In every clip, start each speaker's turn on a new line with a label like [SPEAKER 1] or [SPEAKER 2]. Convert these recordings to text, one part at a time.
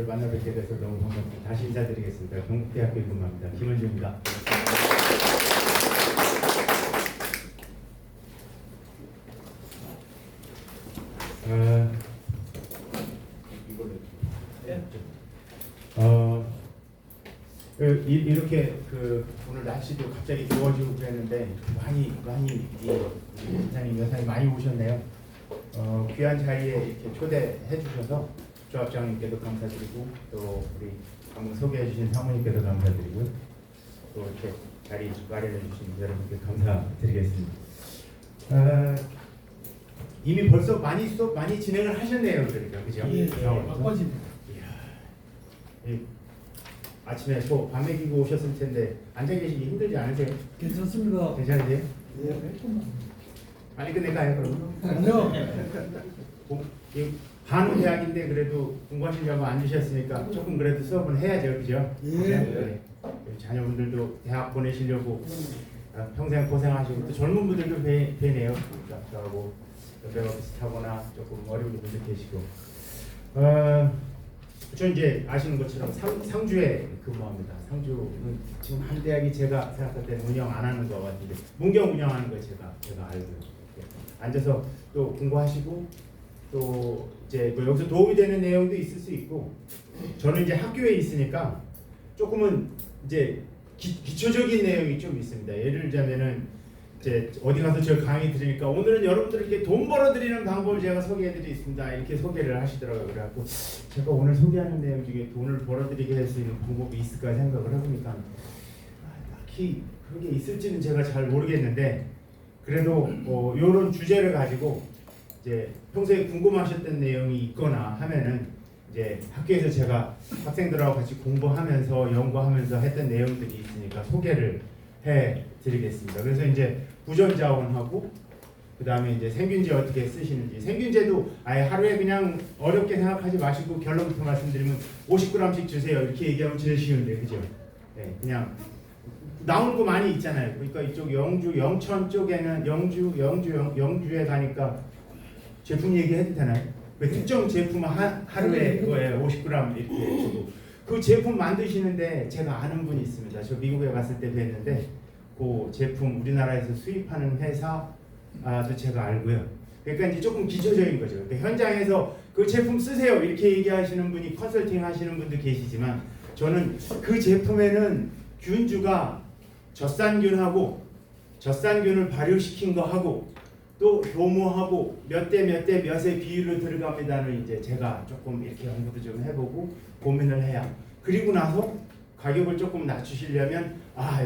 [SPEAKER 1] 만나 뵙게 돼서 너무 반갑습니다. 다시 인사드리겠습니다. 경북대학교에 근무합니다. 김은주입니다. 이렇게 오늘 날씨도 갑자기 더워지고 그랬는데 많이 원장님 여사님 많이 오셨네요. 귀한 자리에 이렇게 초대해 주셔서 조합장님께도 감사드리고 또 우리 방금 소개해 주신 사모님께도 감사드리고요. 또 이렇게 자리 마련해 주신 여러분께 감사드리겠습니다. 이미 벌써 많이 진행을 하셨네요, 그러니까 그죠?
[SPEAKER 2] 예, 바빠집니다.
[SPEAKER 1] 아침에 밥 먹이고 오셨을 텐데 앉아 계시기 힘들지 않으세요?
[SPEAKER 2] 괜찮습니다.
[SPEAKER 1] 괜찮으세요?
[SPEAKER 2] 예,
[SPEAKER 1] 빨리 끝낼까요, 그럼?
[SPEAKER 2] 아니요.
[SPEAKER 1] 한우대학인데 그래도 공부하시려고 앉으셨으니까 조금 그래도 수업은 해야죠, 그죠?
[SPEAKER 2] 예.
[SPEAKER 1] 네. 자녀분들도 대학 보내시려고 평생 고생하시고 또 젊은 분들도 뵈네요. 저하고 비슷하거나 조금 어려운 분들 계시고. 저 이제 아시는 것처럼 상주에 근무합니다. 상주는 지금 한 대학이 제가 생각할 때는 운영 안 하는 것 같은데 문경 운영하는 거 제가 알고요. 앉아서 또 공부하시고 또 이제 뭐 여기서 도움이 되는 내용도 있을 수 있고 저는 이제 학교에 있으니까 조금은 이제 기초적인 내용이 좀 있습니다. 예를 들자면은 이제 어디 가서 저 강의 들으니까 오늘은 여러분들에게 돈 벌어드리는 방법을 제가 소개해드리고 있습니다. 이렇게 소개를 하시더라고요. 그래갖고 제가 오늘 소개하는 내용 중에 돈을 벌어들이게 할 수 있는 방법이 있을까 생각을 해보니까 딱히 그런 게 있을지는 제가 잘 모르겠는데 그래도 이런 주제를 가지고 이제 평소에 궁금하셨던 내용이 있거나 하면은 이제 학교에서 제가 학생들하고 같이 공부하면서 연구하면서 했던 내용들이 있으니까 소개를 해드리겠습니다. 그래서 이제 부전자원하고 그 다음에 이제 생균제 어떻게 쓰시는지 생균제도 아예 하루에 그냥 어렵게 생각하지 마시고 결론부터 말씀드리면 50g씩 주세요 이렇게 얘기하면 제일 쉬운데 그죠? 네, 그냥 나오는 거 많이 있잖아요. 그러니까 이쪽 영주 영천 쪽에는 영주에 가니까 제품 얘기해도 되나요? 그 특정 제품 하루에 그거에 50g 이렇게 주고 그 제품 만드시는데 제가 아는 분이 있습니다. 저 미국에 갔을 때 뵀는데 그 제품 우리나라에서 수입하는 회사도 제가 알고요. 그러니까 이제 조금 기초적인 거죠. 그러니까 현장에서 그 제품 쓰세요 이렇게 얘기하시는 분이 컨설팅 하시는 분도 계시지만 저는 그 제품에는 균주가 젖산균을 발효시킨 거 하고 또 효모하고 몇 대 몇의 비율로 들어갑니다는 이제 제가 조금 이렇게 연구도 좀 해보고 고민을 해야 그리고 나서 가격을 조금 낮추시려면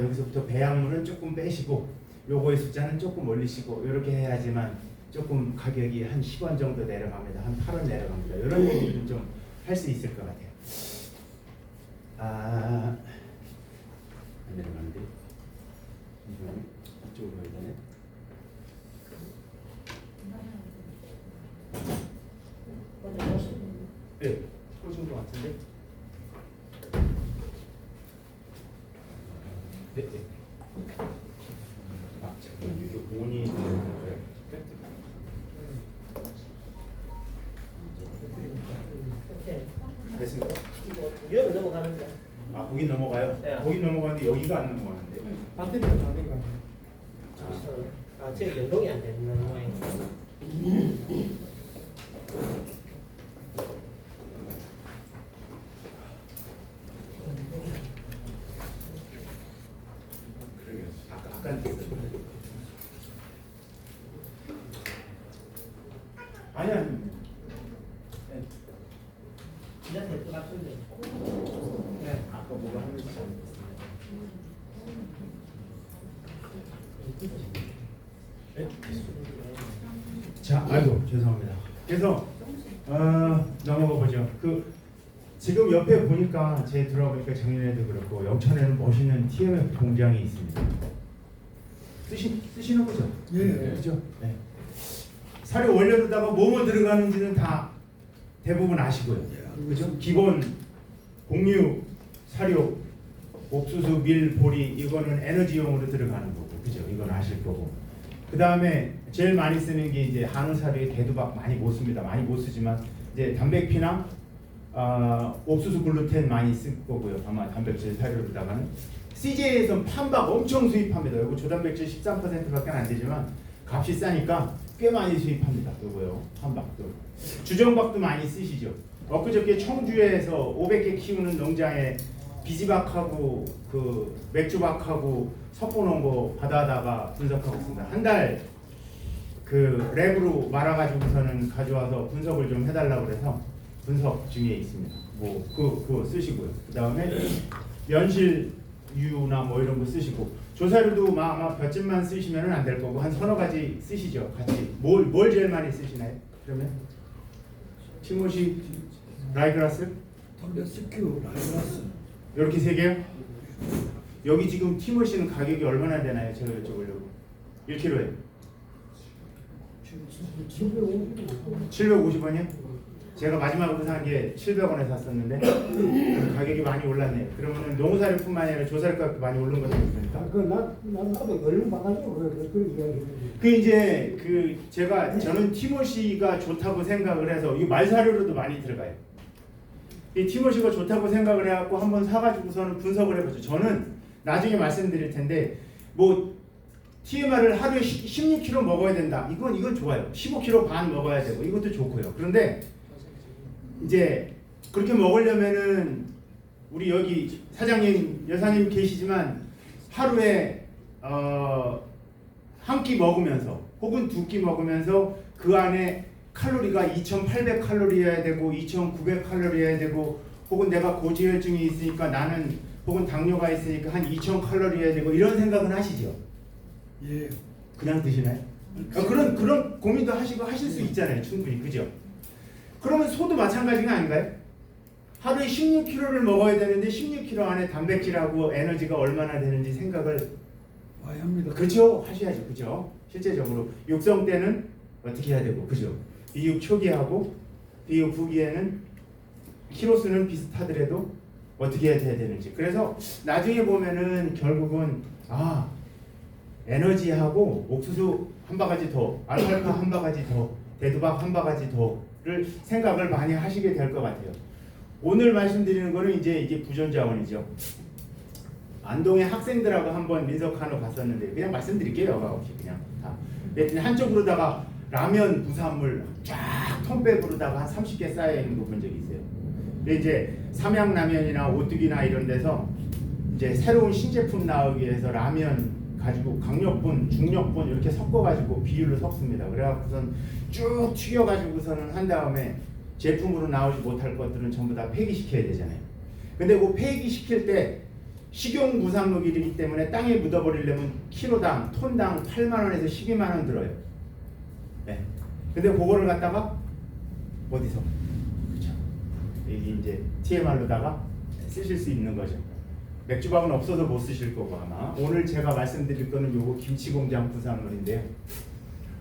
[SPEAKER 1] 여기서부터 배양물은 조금 빼시고 요거의 숫자는 조금 올리시고 이렇게 해야지만 조금 가격이 한 10원 정도 내려갑니다. 한 8원 내려갑니다. 이런 얘기를 좀 할 수 있을 것 같아요. 안 내려가는데 이쪽으로 가야 되네. 네, 꽂은 것 같은데. 네. 잠깐만 이게 온이 되는 거예요? 됐습니까?
[SPEAKER 3] 위로 넘어가는데.
[SPEAKER 1] 거기 넘어가요?
[SPEAKER 3] 네.
[SPEAKER 1] 거기 넘어가는데 여기가 안 넘어가는데.
[SPEAKER 2] 반대편 반대편.
[SPEAKER 3] 제 연동이 안 되는 모양이에요.
[SPEAKER 1] 아까 아니야.
[SPEAKER 3] 진짜 될 것 같은데.
[SPEAKER 1] 네, 아까 뭐가 하는지 자, 아이고 죄송합니다. 그래서 넘어가 보죠. 지금 옆에 보니까 제 들어보니까 작년에도 그렇고 영천에는 멋있는 TMF 공장이 있습니다. 쓰시는 거죠?
[SPEAKER 2] 예.
[SPEAKER 1] 그죠? 네. 사료 원료로다가 뭐뭐 들어가는지는 다 대부분 아시고요. 그죠? 기본 공유, 사료, 옥수수, 밀, 보리 이거는 에너지용으로 들어가는 거고, 그죠? 이건 아실 거고. 그 다음에 제일 많이 쓰는 게 이제 한우 사료에 대두박 많이 못 씁니다. 많이 못 쓰지만 이제 단백피나 옥수수 글루텐 많이 쓸 거고요. 아마 단백질 사료로다가는 CJ에선 판박 엄청 수입합니다. 이거 조단백질 13%밖에 안 되지만 값이 싸니까 꽤 많이 수입합니다. 이거요. 판박도. 주정박도 많이 쓰시죠. 엊그저께 청주에서 500개 키우는 농장에 비지박하고 그 맥주박하고 섞어놓은 거 받아다가 분석하고 있습니다. 한 달 그 랩으로 말아가지고서는 가져와서 분석을 좀 해달라고 그래서 분석 중에 있습니다. 뭐 그거 쓰시고요. 그 다음에 연실유나 뭐 이런 거 쓰시고 조사료도 아마 볏짚만 쓰시면은 안 될 거고 한 서너 가지 쓰시죠. 같이 뭘 제일 많이 쓰시나요? 그러면 티모시 라이그라스
[SPEAKER 2] 덤베스큐 라이브라스
[SPEAKER 1] 이렇게 세 개요? 여기 지금 티모시는 가격이 얼마나 되나요? 제가 여쭤보려고 1kg에 750원이요? 제가 마지막으로 산 게 700원에 샀었는데 가격이 많이 올랐네요. 그러면 농사료뿐만 아니라 조사료값도 많이 오른 거죠.
[SPEAKER 4] 나도 얼른 봐가지고 그 이야기.
[SPEAKER 1] 그 이제 저는 티모시가 좋다고 생각을 해서 이 말사료로도 많이 들어가요. 이 티모시가 좋다고 생각을 해갖고 한번 사가지고서는 분석을 해보죠. 저는 나중에 말씀드릴 텐데 뭐 TMR을 하루에 16kg 먹어야 된다. 이건 좋아요. 15kg 반 먹어야 되고 이것도 좋고요. 그런데 이제 그렇게 먹으려면은 우리 여기 사장님, 여사님 계시지만 하루에 한 끼 먹으면서 혹은 두 끼 먹으면서 그 안에 칼로리가 2,800 칼로리여야 되고 2,900 칼로리여야 되고 혹은 내가 고지혈증이 있으니까 나는 혹은 당뇨가 있으니까 한 2,000 칼로리여야 되고 이런 생각은 하시죠?
[SPEAKER 2] 예.
[SPEAKER 1] 그냥 드시나요? 그런 고민도 하시고 하실 수 있잖아요. 충분히. 그죠? 그러면 소도 마찬가지가 아닌가요? 하루에 16kg를 먹어야 되는데 16kg 안에 단백질하고 에너지가 얼마나 되는지 생각을
[SPEAKER 2] 와야 합니다.
[SPEAKER 1] 그렇죠? 하셔야죠. 그죠? 실제적으로 육성 때는 어떻게 해야 되고 그죠? 비육 초기하고 비육 후기에는 키로수는 비슷하더라도 어떻게 해야 되는지. 그래서 나중에 보면은 결국은 에너지하고 옥수수 한 바가지 더, 알팔파 한 바가지 더, 대두박 한 바가지 더를 생각을 많이 하시게 될 것 같아요. 오늘 말씀드리는 거는 이게 부전자원이죠. 안동의 학생들하고 한번 민속한우 갔었는데 그냥 말씀드릴게요. 없이 그냥 다. 한쪽으로다가 라면 부산물 쫙 통백으로다가 한 30개 쌓여 있는 거 본 적이 있어요. 근데 이제 삼양라면이나 오뚜기나 이런 데서 이제 새로운 신제품 나오기 위해서 라면 가지고 강력분, 중력분 이렇게 섞어가지고 비율을 섞습니다. 그래갖고선 쭉 튀겨가지고서는 한 다음에 제품으로 나오지 못할 것들은 전부 다 폐기시켜야 되잖아요. 근데 그 폐기시킬 때 식용 부산물이기 때문에 땅에 묻어버리려면 키로당, 톤당 8만 원에서 12만 원 들어요. 네. 근데 그거를 갖다가 어디서? 그렇죠. 여기 이제 TMR로다가 쓰실 수 있는 거죠. 맥주박은 없어서 못 쓰실 거고 아마 오늘 제가 말씀드릴 거는 요거 김치공장 부산물인데요.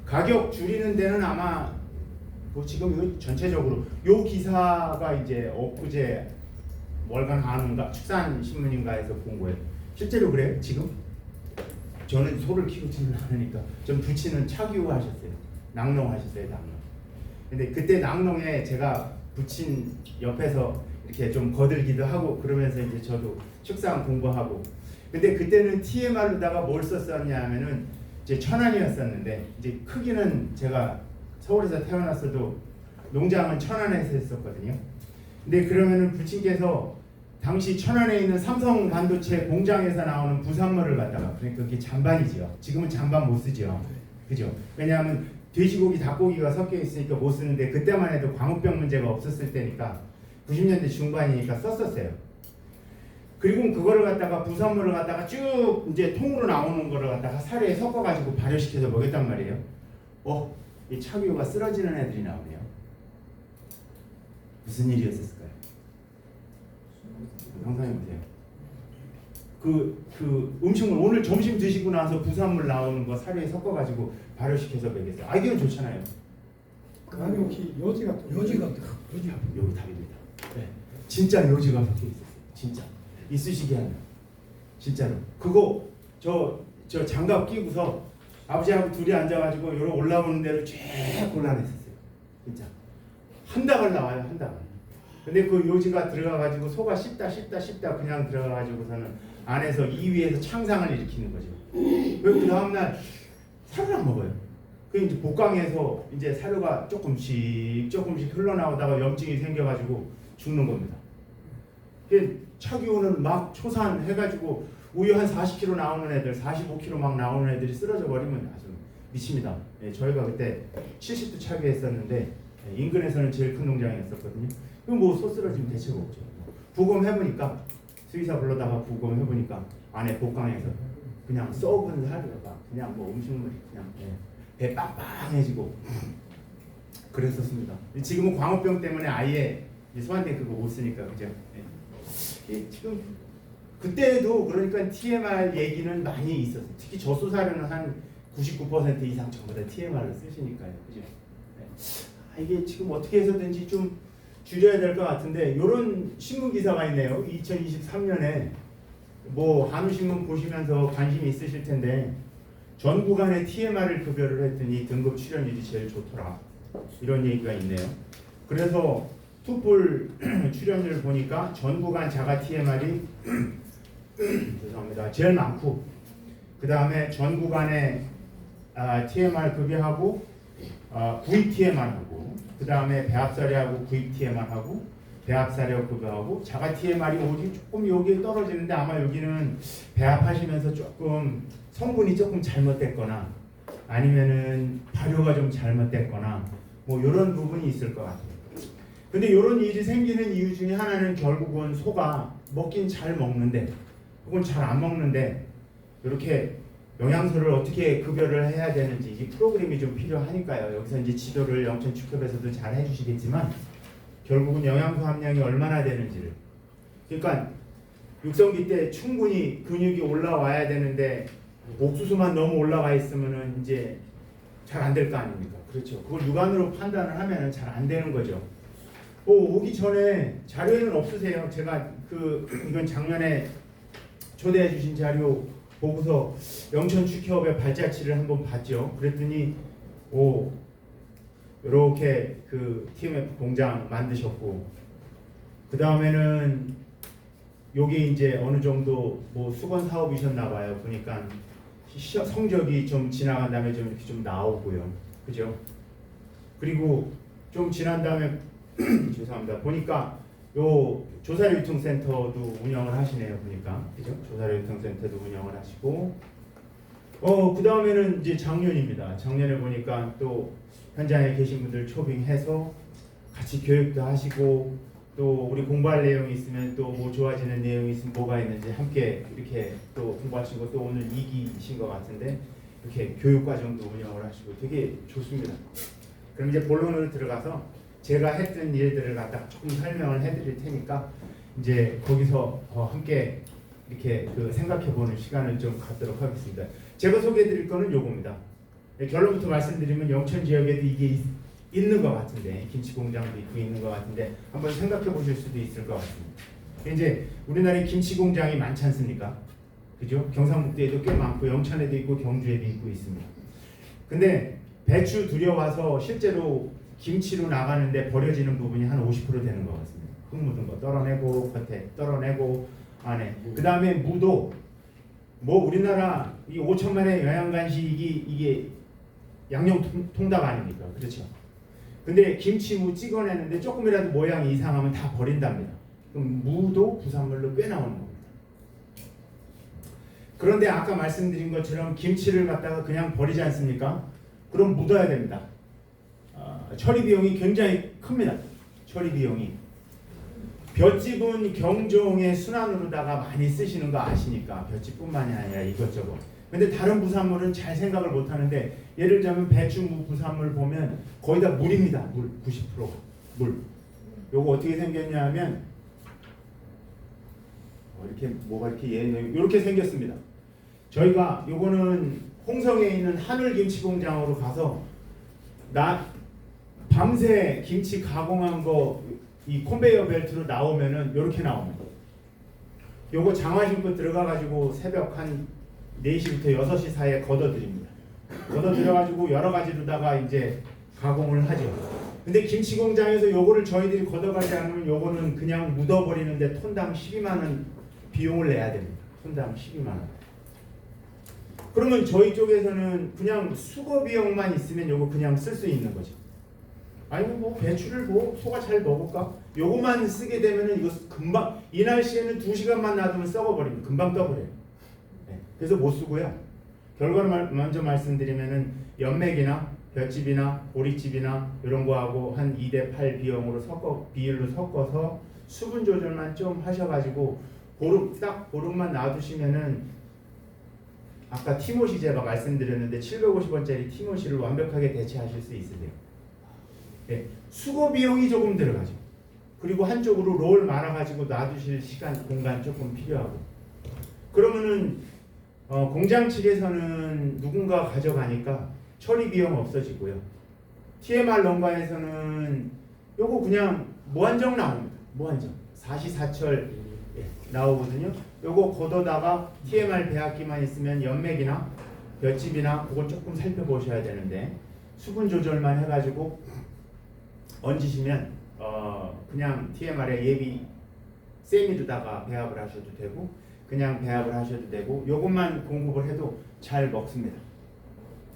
[SPEAKER 1] 가격 줄이는 데는 아마 뭐 지금 이거 전체적으로 요 기사가 이제 엊그제 월간 한우인가 축산신문인가에서 본 거예요. 실제로 그래요? 지금? 저는 소를 키우지는 않으니까 좀 부치는 착유하셨어요. 낙농하셨어요. 낙농. 근데 그때 낙농에 제가 부친 옆에서 이렇게 좀 거들기도 하고 그러면서 이제 저도 축산 공부하고 근데 그때는 TMR로다가 뭘 썼었냐 하면은 이제 천안이었었는데 이제 크기는 제가 서울에서 태어났어도 농장은 천안에서 했었거든요. 근데 그러면은 부친께서 당시 천안에 있는 삼성 반도체 공장에서 나오는 부산물을 갖다가 그러니까 그게 잔반이죠. 지금은 잔반 못 쓰죠. 그죠? 왜냐하면 돼지고기, 닭고기가 섞여 있으니까 못 쓰는데 그때만 해도 광우병 문제가 없었을 때니까 90년대 중반이니까 썼었어요. 그리고 그거를 갖다가 부산물을 갖다가 쭉 이제 통으로 나오는 거를 갖다가 사료에 섞어가지고 발효시켜서 먹였단 말이에요. 이 차규가 쓰러지는 애들이 나오네요. 무슨 일이었을까요? 상상해 보세요. 그 음식물 오늘 점심 드시고 나서 부산물 나오는 거 사료에 섞어가지고 발효시켜서 먹였어요. 아이디어는 좋잖아요.
[SPEAKER 4] 아니 혹시 요지 같은
[SPEAKER 2] 요지.
[SPEAKER 1] 여기 답입니다. 네. 진짜 요지가 박혀 있었어요. 진짜 있으시게 하면 진짜로 그거 저 장갑 끼고서 아버지하고 둘이 앉아가지고 요런 올라오는 대로 쫙 골라냈었어요. 진짜 한 다발 나와요. 한 다발. 근데 그 요지가 들어가가지고 소가 씹다 그냥 들어가가지고서는 안에서 이 위에서 창상을 일으키는 거죠. 그 다음날 살을 안 먹어요. 그 이제 복강에서 이제 사료가 조금씩 흘러나오다가 염증이 생겨가지고 죽는 겁니다. 그 차기우는 막 초산해가지고 우유 한 40kg 나오는 애들, 45kg 막 나오는 애들이 쓰러져 버리면 아주 미칩니다. 예, 저희가 그때 70도 차기했었는데 인근에서는 제일 큰 농장이었었거든요. 그럼 뭐 소 쓰러지면 대책 없죠. 부검해보니까 수의사 불러다가 부검해보니까 안에 복강에서 그냥 썩은 살이가 그냥 뭐 음식물이 그냥 배 빵빵해지고 그랬었습니다. 지금은 광우병 때문에 아예 소한테 그거 못 쓰니까 그죠? 지금 그때도 그러니까 TMR 얘기는 많이 있었어요. 특히 저수사료는 한 99% 이상 전부 다 TMR을 쓰시니까요, 그죠? 이게 지금 어떻게 해서든지 좀 줄여야 될 것 같은데 이런 신문 기사가 있네요. 2023년에 뭐 한우신문 보시면서 관심이 있으실 텐데 전 구간에 TMR을 급여를 했더니 등급 출연율이 제일 좋더라. 이런 얘기가 있네요. 그래서 투뿔 출연율 보니까 전 구간 자가 TMR이 죄송합니다. 제일 많고 그 다음에 전 구간에 TMR 급여하고 구입 TMR하고 그 다음에 배합사료하고 구입 TMR하고 배합사료 급여하고 자가 TMR이 오직 조금 여기 떨어지는데 아마 여기는 배합하시면서 조금 성분이 조금 잘못됐거나 아니면은 발효가 좀 잘못됐거나 뭐 이런 부분이 있을 것 같아요. 근데 이런 일이 생기는 이유 중에 하나는 결국은 소가 먹긴 잘 먹는데 혹은 잘 안 먹는데 이렇게 영양소를 어떻게 급여를 해야 되는지 이 프로그램이 좀 필요하니까요. 여기서 이제 지도를 영천축협에서도 잘 해주시겠지만 결국은 영양소 함량이 얼마나 되는지를 그러니까 육성기 때 충분히 근육이 올라와야 되는데 옥수수만 너무 올라와 있으면은 이제 잘 안 될 거 아닙니까? 그렇죠. 그걸 육안으로 판단을 하면은 잘 안 되는 거죠. 오기 전에 자료에는 없으세요. 제가 이건 작년에 초대해 주신 자료 보고서 영천축협의 발자취를 한번 봤죠. 그랬더니 이렇게 TMF 공장 만드셨고 그 다음에는 요게 이제 어느 정도 뭐 수건 사업이셨나 봐요. 보니까 성적이 좀 지나간 다음에 좀 이렇게 좀 나오고요. 그죠? 그리고 좀 지난 다음에 죄송합니다. 보니까 요 조사료 유통센터도 운영을 하시네요. 보니까 그죠? 조사료 유통센터도 운영을 하시고 그 다음에는 이제 작년입니다. 작년에 보니까 또 현장에 계신 분들 초빙해서 같이 교육도 하시고 또 우리 공부할 내용이 있으면 또 뭐 좋아지는 내용이 있으면 뭐가 있는지 함께 이렇게 또 공부하시고 또 오늘 2기이신 것 같은데 이렇게 교육 과정도 운영을 하시고 되게 좋습니다. 그럼 이제 본론으로 들어가서 제가 했던 일들을 갖다 조금 설명을 해드릴 테니까 이제 거기서 함께 이렇게 생각해보는 시간을 좀 갖도록 하겠습니다. 제가 소개해드릴 거는 요겁니다. 결론부터 말씀드리면 영천 지역에도 이게 있는 것 같은데 김치 공장도 있고 있는 것 같은데 한번 생각해보실 수도 있을 것 같습니다. 이제 우리나라에 김치 공장이 많지 않습니까? 그죠? 경상북도에도 꽤 많고 영천에도 있고 경주에도 있고 있습니다. 근데 배추 들여와서 실제로 김치로 나가는데 버려지는 부분이 한 50% 되는 것 같습니다. 흙 묻은 거 떨어내고 겉에 떨어내고 안에 그 다음에 무도 뭐 우리나라 이 5천만의 영양간식이 이게 양념 통닭 아닙니까? 그렇죠? 근데 김치 무 찍어내는데 조금이라도 모양이 이상하면 다 버린답니다. 그럼 무도 부산물로 꽤 나오는 겁니다. 그런데 아까 말씀드린 것처럼 김치를 갖다가 그냥 버리지 않습니까? 그럼 묻어야 됩니다. 처리 비용이 굉장히 큽니다. 처리 비용이. 볏짚은 경종의 순환으로다가 많이 쓰시는 거 아시니까 볏짚뿐만이 아니라 이것저것. 근데 다른 부산물은 잘 생각을 못 하는데 예를 들자면 배추 무 부산물 보면 거의 다 물입니다. 물 90% 물. 요거 어떻게 생겼냐면 이렇게 뭐가 이렇게 이렇게 생겼습니다. 저희가 요거는 홍성에 있는 하늘김치 공장으로 가서 밤새 김치 가공한 거 이 컨베이어 벨트로 나오면은 이렇게 나옵니다. 요거 장화 신고 들어가가지고 새벽 한 4시부터 6시 사이에 걷어드립니다. 걷어들여가지고 여러 가지로다가 이제 가공을 하죠. 근데 김치 공장에서 요거를 저희들이 걷어가지 않으면 요거는 그냥 묻어버리는데 톤당 12만 원 비용을 내야 됩니다. 톤당 12만 원. 그러면 저희 쪽에서는 그냥 수거 비용만 있으면 요거 그냥 쓸 수 있는 거죠. 아니면 뭐 배추를 뭐 소가 잘 먹을까? 요거만 쓰게 되면은 이거 금방 이 날씨에는 2시간만 놔두면 썩어버립니다. 금방 떠버려요. 네. 그래서 못 쓰고요. 결과를 먼저 말씀드리면은 연맥이나 볏집이나 보리집이나 이런 거하고 한 2대8 비율로 섞어서 수분 조절만 좀 하셔가지고 보름만 놔두시면은 아까 티모시 제가 말씀드렸는데 750원짜리 티모시를 완벽하게 대체하실 수 있으세요. 네, 수고 비용이 조금 들어가죠. 그리고 한쪽으로 롤 말아가지고 놔두실 시간, 공간 조금 필요하고. 그러면은 공장 측에서는 누군가 가져가니까 처리 비용 없어지고요. TMR 농가에서는 요거 그냥 무한정 나옵니다. 무한정. 사시사철 나오거든요. 요거 걷어다가 TMR 배합기만 있으면 연맥이나 볏집이나 그걸 조금 살펴보셔야 되는데 수분 조절만 해가지고 얹으시면 그냥 TMR에 예비 세미로다가 배합을 하셔도 되고 그냥 배합을 하셔도 되고 요것만 공급을 해도 잘 먹습니다.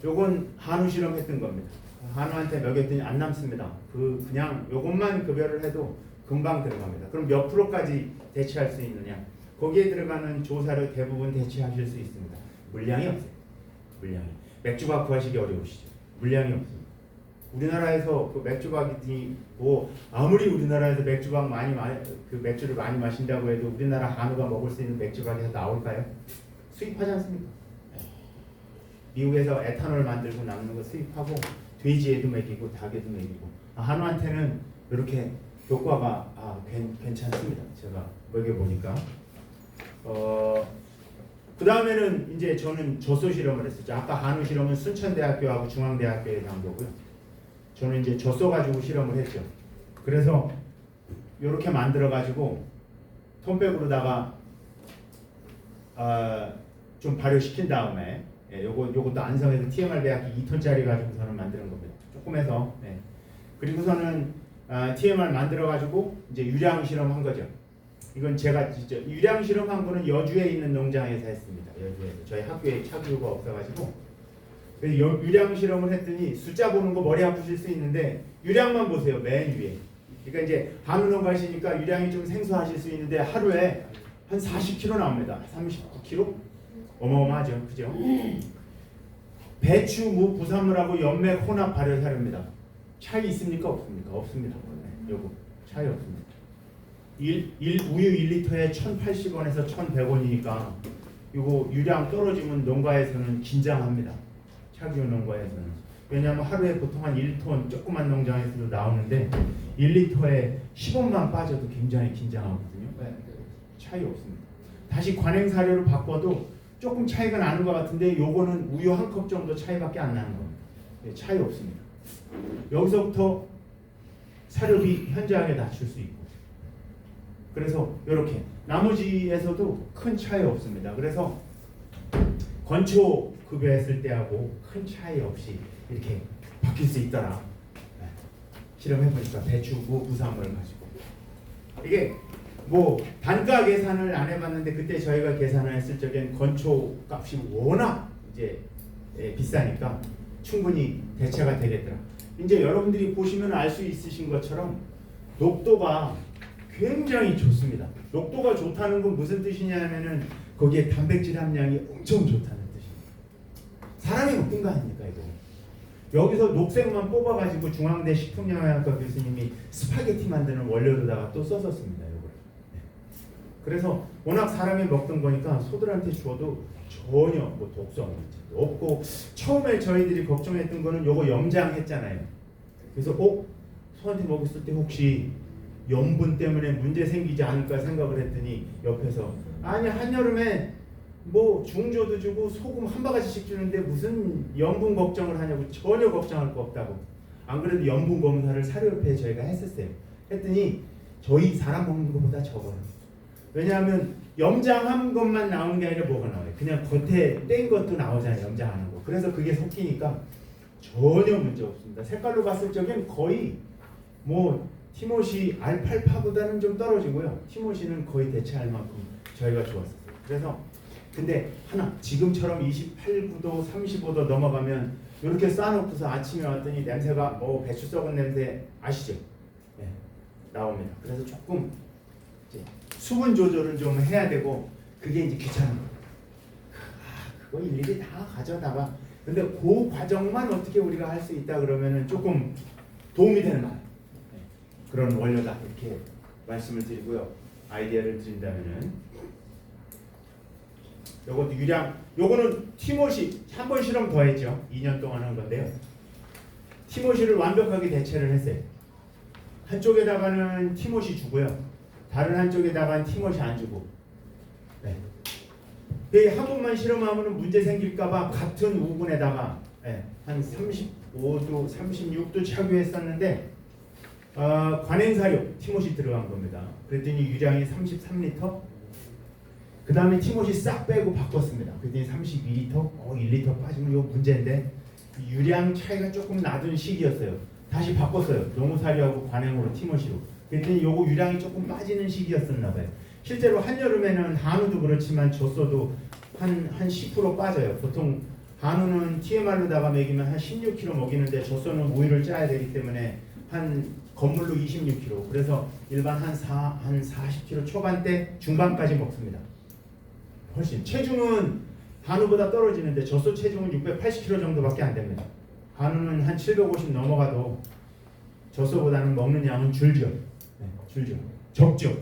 [SPEAKER 1] 요건 한우 실험했던 겁니다. 한우한테 먹였더니 안 남습니다. 그냥 요것만 급여를 해도 금방 들어갑니다. 그럼 몇 프로까지 대체할 수 있느냐? 거기에 들어가는 조사료 대부분 대체하실 수 있습니다. 물량이 없어요. 물량이. 맥주박 구하시기 어려우시죠. 물량이 없습니다. 우리나라에서 그 맥주박이 뭐 아무리 우리나라에서 그 맥주를 많이 마신다고 해도 우리나라 한우가 먹을 수 있는 맥주박에서 나올까요? 수입하지 않습니까? 미국에서 에탄올 만들고 남는 거 수입하고 돼지에도 먹이고 닭에도 먹이고 한우한테는 이렇게 효과가 괜찮습니다. 제가 먹여보니까 그 다음에는 이제 저는 젖소 실험을 했었죠. 아까 한우 실험은 순천대학교하고 중앙대학교에서 한 거고요. 저는 이제 젖소 가지고 실험을 했죠. 그래서 이렇게 만들어 가지고 톤백으로다가 좀 발효시킨 다음에 요것도 안성에서 TMR 배합기 2톤짜리 가지고 저는 만드는 겁니다. 조금 해서 그리고서는 TMR 만들어 가지고 이제 유량 실험한 거죠. 이건 제가 진짜 유량 실험한 거는 여주에 있는 농장에서 했습니다. 여주에서 저희 학교에 차교가 없어가지고 그래서 유량 실험을 했더니 숫자 보는 거 머리 아프실 수 있는데 유량만 보세요. 맨 위에. 그러니까 이제 한우 농가시니까 유량이 좀 생소하실 수 있는데 하루에 한 40kg 나옵니다. 39kg? 어마어마하죠. 그죠? 배추, 무, 부산물하고 연맥, 혼합 발효 사료입니다. 차이 있습니까? 없습니까? 없습니다. 요거 차이 없습니다. 우유 1리터에 1,080원에서 1,100원이니까 이거 유량 떨어지면 농가에서는 긴장합니다. 차기호 농가에서는. 왜냐하면 하루에 보통 한 1톤 조그만 농장에서도 나오는데 1리터에 10원만 빠져도 굉장히 긴장하거든요. 차이 없습니다. 다시 관행 사료를 바꿔도 조금 차이가 나는 것 같은데 요거는 우유 한 컵 정도 차이밖에 안 나는 겁니다. 차이 없습니다. 여기서부터 사료비 현저하게 낮출 수 있고 그래서 이렇게 나머지에서도 큰 차이 없습니다. 그래서 건초 급여했을 때하고 큰 차이 없이 이렇게 바뀔 수 있더라. 실험해보니까 배추, 무, 부산물 가지고 이게 뭐 단가 계산을 안 해봤는데 그때 저희가 계산을 했을 적엔 건초 값이 워낙 이제 비싸니까 충분히 대체가 되겠더라. 이제 여러분들이 보시면 알 수 있으신 것처럼 녹도가 굉장히 좋습니다. 녹도가 좋다는 건 무슨 뜻이냐면은 거기에 단백질 함량이 엄청 좋다는 뜻입니다. 사람이 먹는 거 아닙니까 이거? 여기서 녹색만 뽑아가지고 중앙대 식품영양학과 교수님이 스파게티 만드는 원료로다가 또 썼었습니다. 이거. 그래서 워낙 사람이 먹던 거니까 소들한테 줘도 전혀 뭐 독성 없고 처음에 저희들이 걱정했던 거는 요거 염장했잖아요. 그래서 소한테 먹였을 때 혹시 염분 때문에 문제 생기지 않을까 생각을 했더니 옆에서 아니 한여름에 뭐 중조도 주고 소금 한 바가지씩 주는데 무슨 염분 걱정을 하냐고 전혀 걱정할 거 없다고. 안 그래도 염분 검사를 사료협회에 저희가 했었어요. 했더니 저희 사람 먹는 것보다 적어요. 왜냐하면 염장한 것만 나오는 게 아니라 뭐가 나와요. 그냥 겉에 뗀 것도 나오잖아요. 염장하는 거. 그래서 그게 섞이니까 전혀 문제 없습니다. 색깔로 봤을 적엔 거의 뭐 티모시 알팔파보다는 좀 떨어지고요. 티모시는 거의 대체할 만큼 저희가 좋았었어요. 그래서 근데 하나 지금처럼 28, 9도, 35도 넘어가면 이렇게 쌓아놓고서 아침에 왔더니 냄새가 배추 썩은 냄새 아시죠? 네, 나옵니다. 그래서 조금 이제 수분 조절을 좀 해야 되고 그게 이제 귀찮은 거예요. 그거 일일이 다 가져다가 근데 그 과정만 어떻게 우리가 할 수 있다 그러면은 조금 도움이 되는 말 그런 원료다 이렇게 말씀을 드리고요. 아이디어를 드린다면은 요것도 유량 요거는 티모시 한 번 실험 더 했죠. 2년 동안 한 건데요. 티모시를 완벽하게 대체를 했어요. 한쪽에다가는 티모시 주고요. 다른 한쪽에다가는 티모시 안 주고. 네. 한 번만 실험하면 문제 생길까봐 같은 우분에다가 한 35도, 36도 착유했었는데 관행사료 티모시 들어간 겁니다. 그랬더니 유량이 33리터. 그 다음에 티모시 싹 빼고 바꿨습니다. 그랬더니 32리터. 1리터 빠지면 이거 문제인데 유량 차이가 조금 나던 시기였어요. 다시 바꿨어요. 농우사료하고 관행으로 티모시로. 그랬더니 요거 유량이 조금 빠지는 시기였었나 봐요. 실제로 한여름에는 한우도 그렇지만 젖소도 한 10% 빠져요. 보통 한우는 TMR로다가 먹이면 한 16kg 먹이는데 젖소는 우유를 짜야 되기 때문에 한 건물로 26kg. 그래서 일반 한 40kg 초반대 중반까지 먹습니다. 훨씬 체중은 한우보다 떨어지는데 젖소 체중은 680kg 정도밖에 안 됩니다. 한우는 한 750 넘어가도 젖소보다는 먹는 양은 줄죠. 네, 줄죠. 적죠.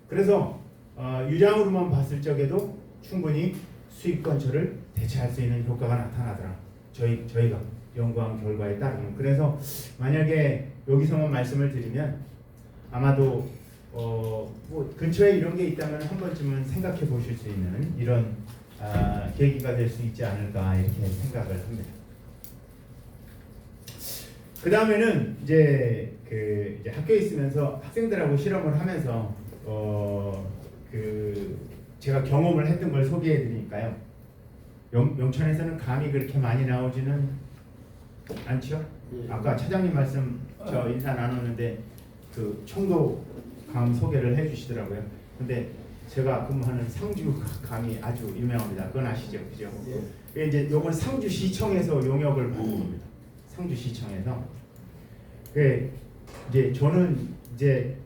[SPEAKER 1] 그래서 유량으로만 봤을 적에도 충분히 수입 건조를 대체할 수 있는 효과가 나타나더라. 저희가 연구한 결과에 따르면. 그래서 만약에 여기서만 말씀을 드리면 아마도 뭐 근처에 이런 게 있다면 한 번쯤은 생각해 보실 수 있는 이런 계기가 될 수 있지 않을까 이렇게 생각을 합니다. 그 다음에는 이제 이제 학교에 있으면서 학생들하고 실험을 하면서 제가 경험을 했던 걸 소개해 드리니까요. 영천에서는 감이 그렇게 많이 나오지는 않죠? 아까 차장님 말씀 저 인사 나눴는데 그 청도 감 소개를 해주시더라고요. 근데 제가 근무하는 상주 감이 아주 유명합니다. 그건 아시죠, 그죠? 네. 이제 요건 상주시청에서 용역을 받는 겁니다. 상주시청에서. 이제 저는 이제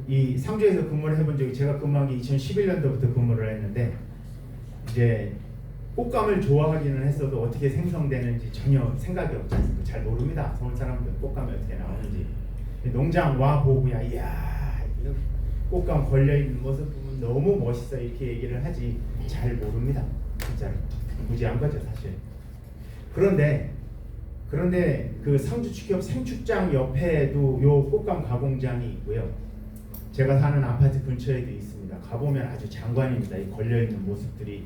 [SPEAKER 1] 이 상주에서 근무를 해본 적이 제가 근무한 게 2011년도부터 근무를 했는데 이제 꽃감을 좋아하기는 했어도 어떻게 생성되는지 전혀 생각이 없지 않습니까? 잘 모릅니다. 서울 사람들 꽃감이 어떻게 나오는지. 농장 와 보고야 이야 꽃감 걸려있는 모습 보면 너무 멋있어 이렇게 얘기를 하지 잘 모릅니다. 진짜로 무지한 거죠 사실. 그런데 그 상주축협 생축장 옆에도 요 꽃감 가공장이 있고요. 제가 사는 아파트 근처에도 있습니다. 가보면 아주 장관입니다. 이 걸려있는 모습들이.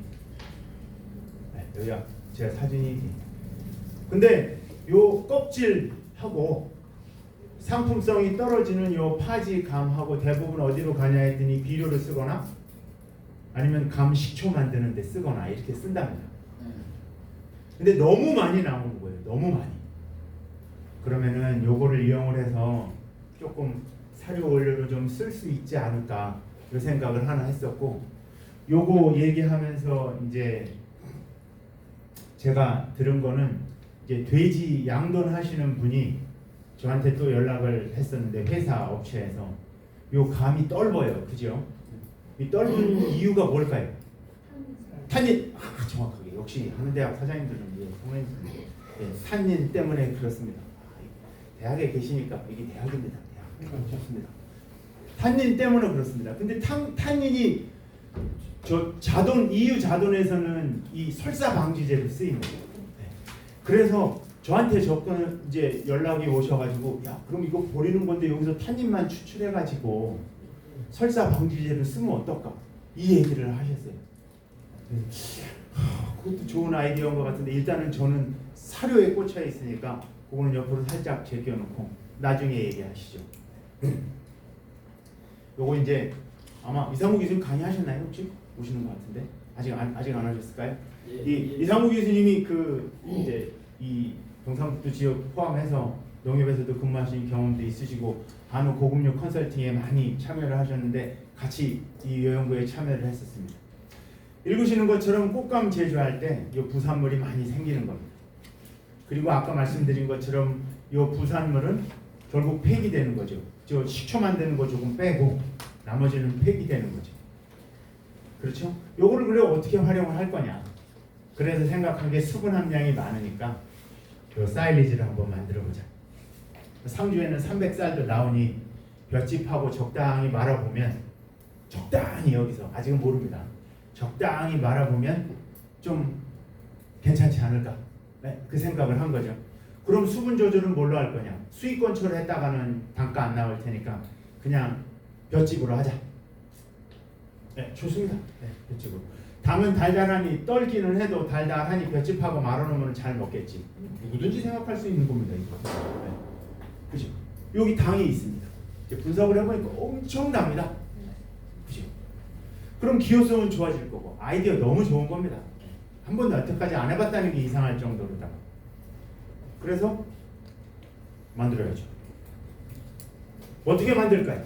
[SPEAKER 1] 여기가 제가 사진이. 근데 요 껍질하고 상품성이 떨어지는 요 파지 감하고 대부분 어디로 가냐 했더니 비료를 쓰거나 아니면 감 식초 만드는 데 쓰거나 이렇게 쓴답니다. 근데 너무 많이 나오는 거예요. 너무 많이. 그러면은 요거를 이용을 해서 조금 사료 원료를 좀 쓸 수 있지 않을까 이 생각을 하나 했었고, 요거 얘기하면서 이제 제가 들은 거는 이제 돼지 양돈 하시는 분이 저한테 또 연락을 했었는데 회사 업체에서 요 감이 떫어요, 그죠? 이 떫은 이유가 뭘까요? 탄닌. 정확하게 역시 한대학 사장님들은 탄닌 때문에 그렇습니다. 대학에 계시니까 이게 대학입니다. 대학 좋습니다. 탄닌 때문에 그렇습니다. 근데 탄닌이 저 자돈 EU 자돈에서는 이 설사 방지제로 쓰입니다. 그래서 저한테 접근 이제 연락이 오셔가지고 야 그럼 이거 버리는 건데 여기서 탄닌만 추출해가지고 설사 방지제를 쓰면 어떨까 이 얘기를 하셨어요. 그것도 좋은 아이디어인 것 같은데 일단은 저는 사료에 꽂혀 있으니까 그거는 옆으로 살짝 제껴놓고 나중에 얘기하시죠. 요거 이제 아마 이상우 교수님 강의하셨나요 혹시? 오시는 것 같은데 아직 안 하셨을까요? 이상우 교수님이 그 이제 이 경상북도 지역 포함해서 농협에서도 근무하신 경험도 있으시고 한우 고급육 컨설팅에 많이 참여를 하셨는데 같이 이 연구에 참여를 했었습니다. 읽으시는 것처럼 꽃감 제조할 때 이 부산물이 많이 생기는 겁니다. 그리고 아까 말씀드린 것처럼 이 부산물은 결국 폐기되는 거죠. 저 식초 만드는 거 조금 빼고 나머지는 폐기되는 거죠. 그렇죠? 요거를 그래 어떻게 활용을 할 거냐. 그래서 생각한 게 수분 함량이 많으니까 요 사일리지를 한번 만들어 보자. 상주에는 300쌀도 나오니 볏짚하고 적당히 말아보면 적당히 여기서 아직은 모릅니다. 적당히 말아보면 좀 괜찮지 않을까? 네, 그 생각을 한 거죠. 그럼 수분 조절은 뭘로 할 거냐? 수익권초로 했다가는 단가 안 나올 테니까 그냥 볏짚으로 하자. 네, 좋습니다. 네, 볏짚으로. 담은 달달하니 떨기는 해도 달달하니 볏짚하고 말아놓으면 잘 먹겠지. 누구든지 생각할 수 있는 겁니다. 이거. 네. 그죠? 여기 당이 있습니다. 이제 분석을 해보니까 엄청납니다. 그죠? 그럼 기호성은 좋아질 거고 아이디어 너무 좋은 겁니다. 한 번도 여태까지 안 해봤다는 게 이상할 정도로다. 그래서 만들어야죠. 어떻게 만들까요?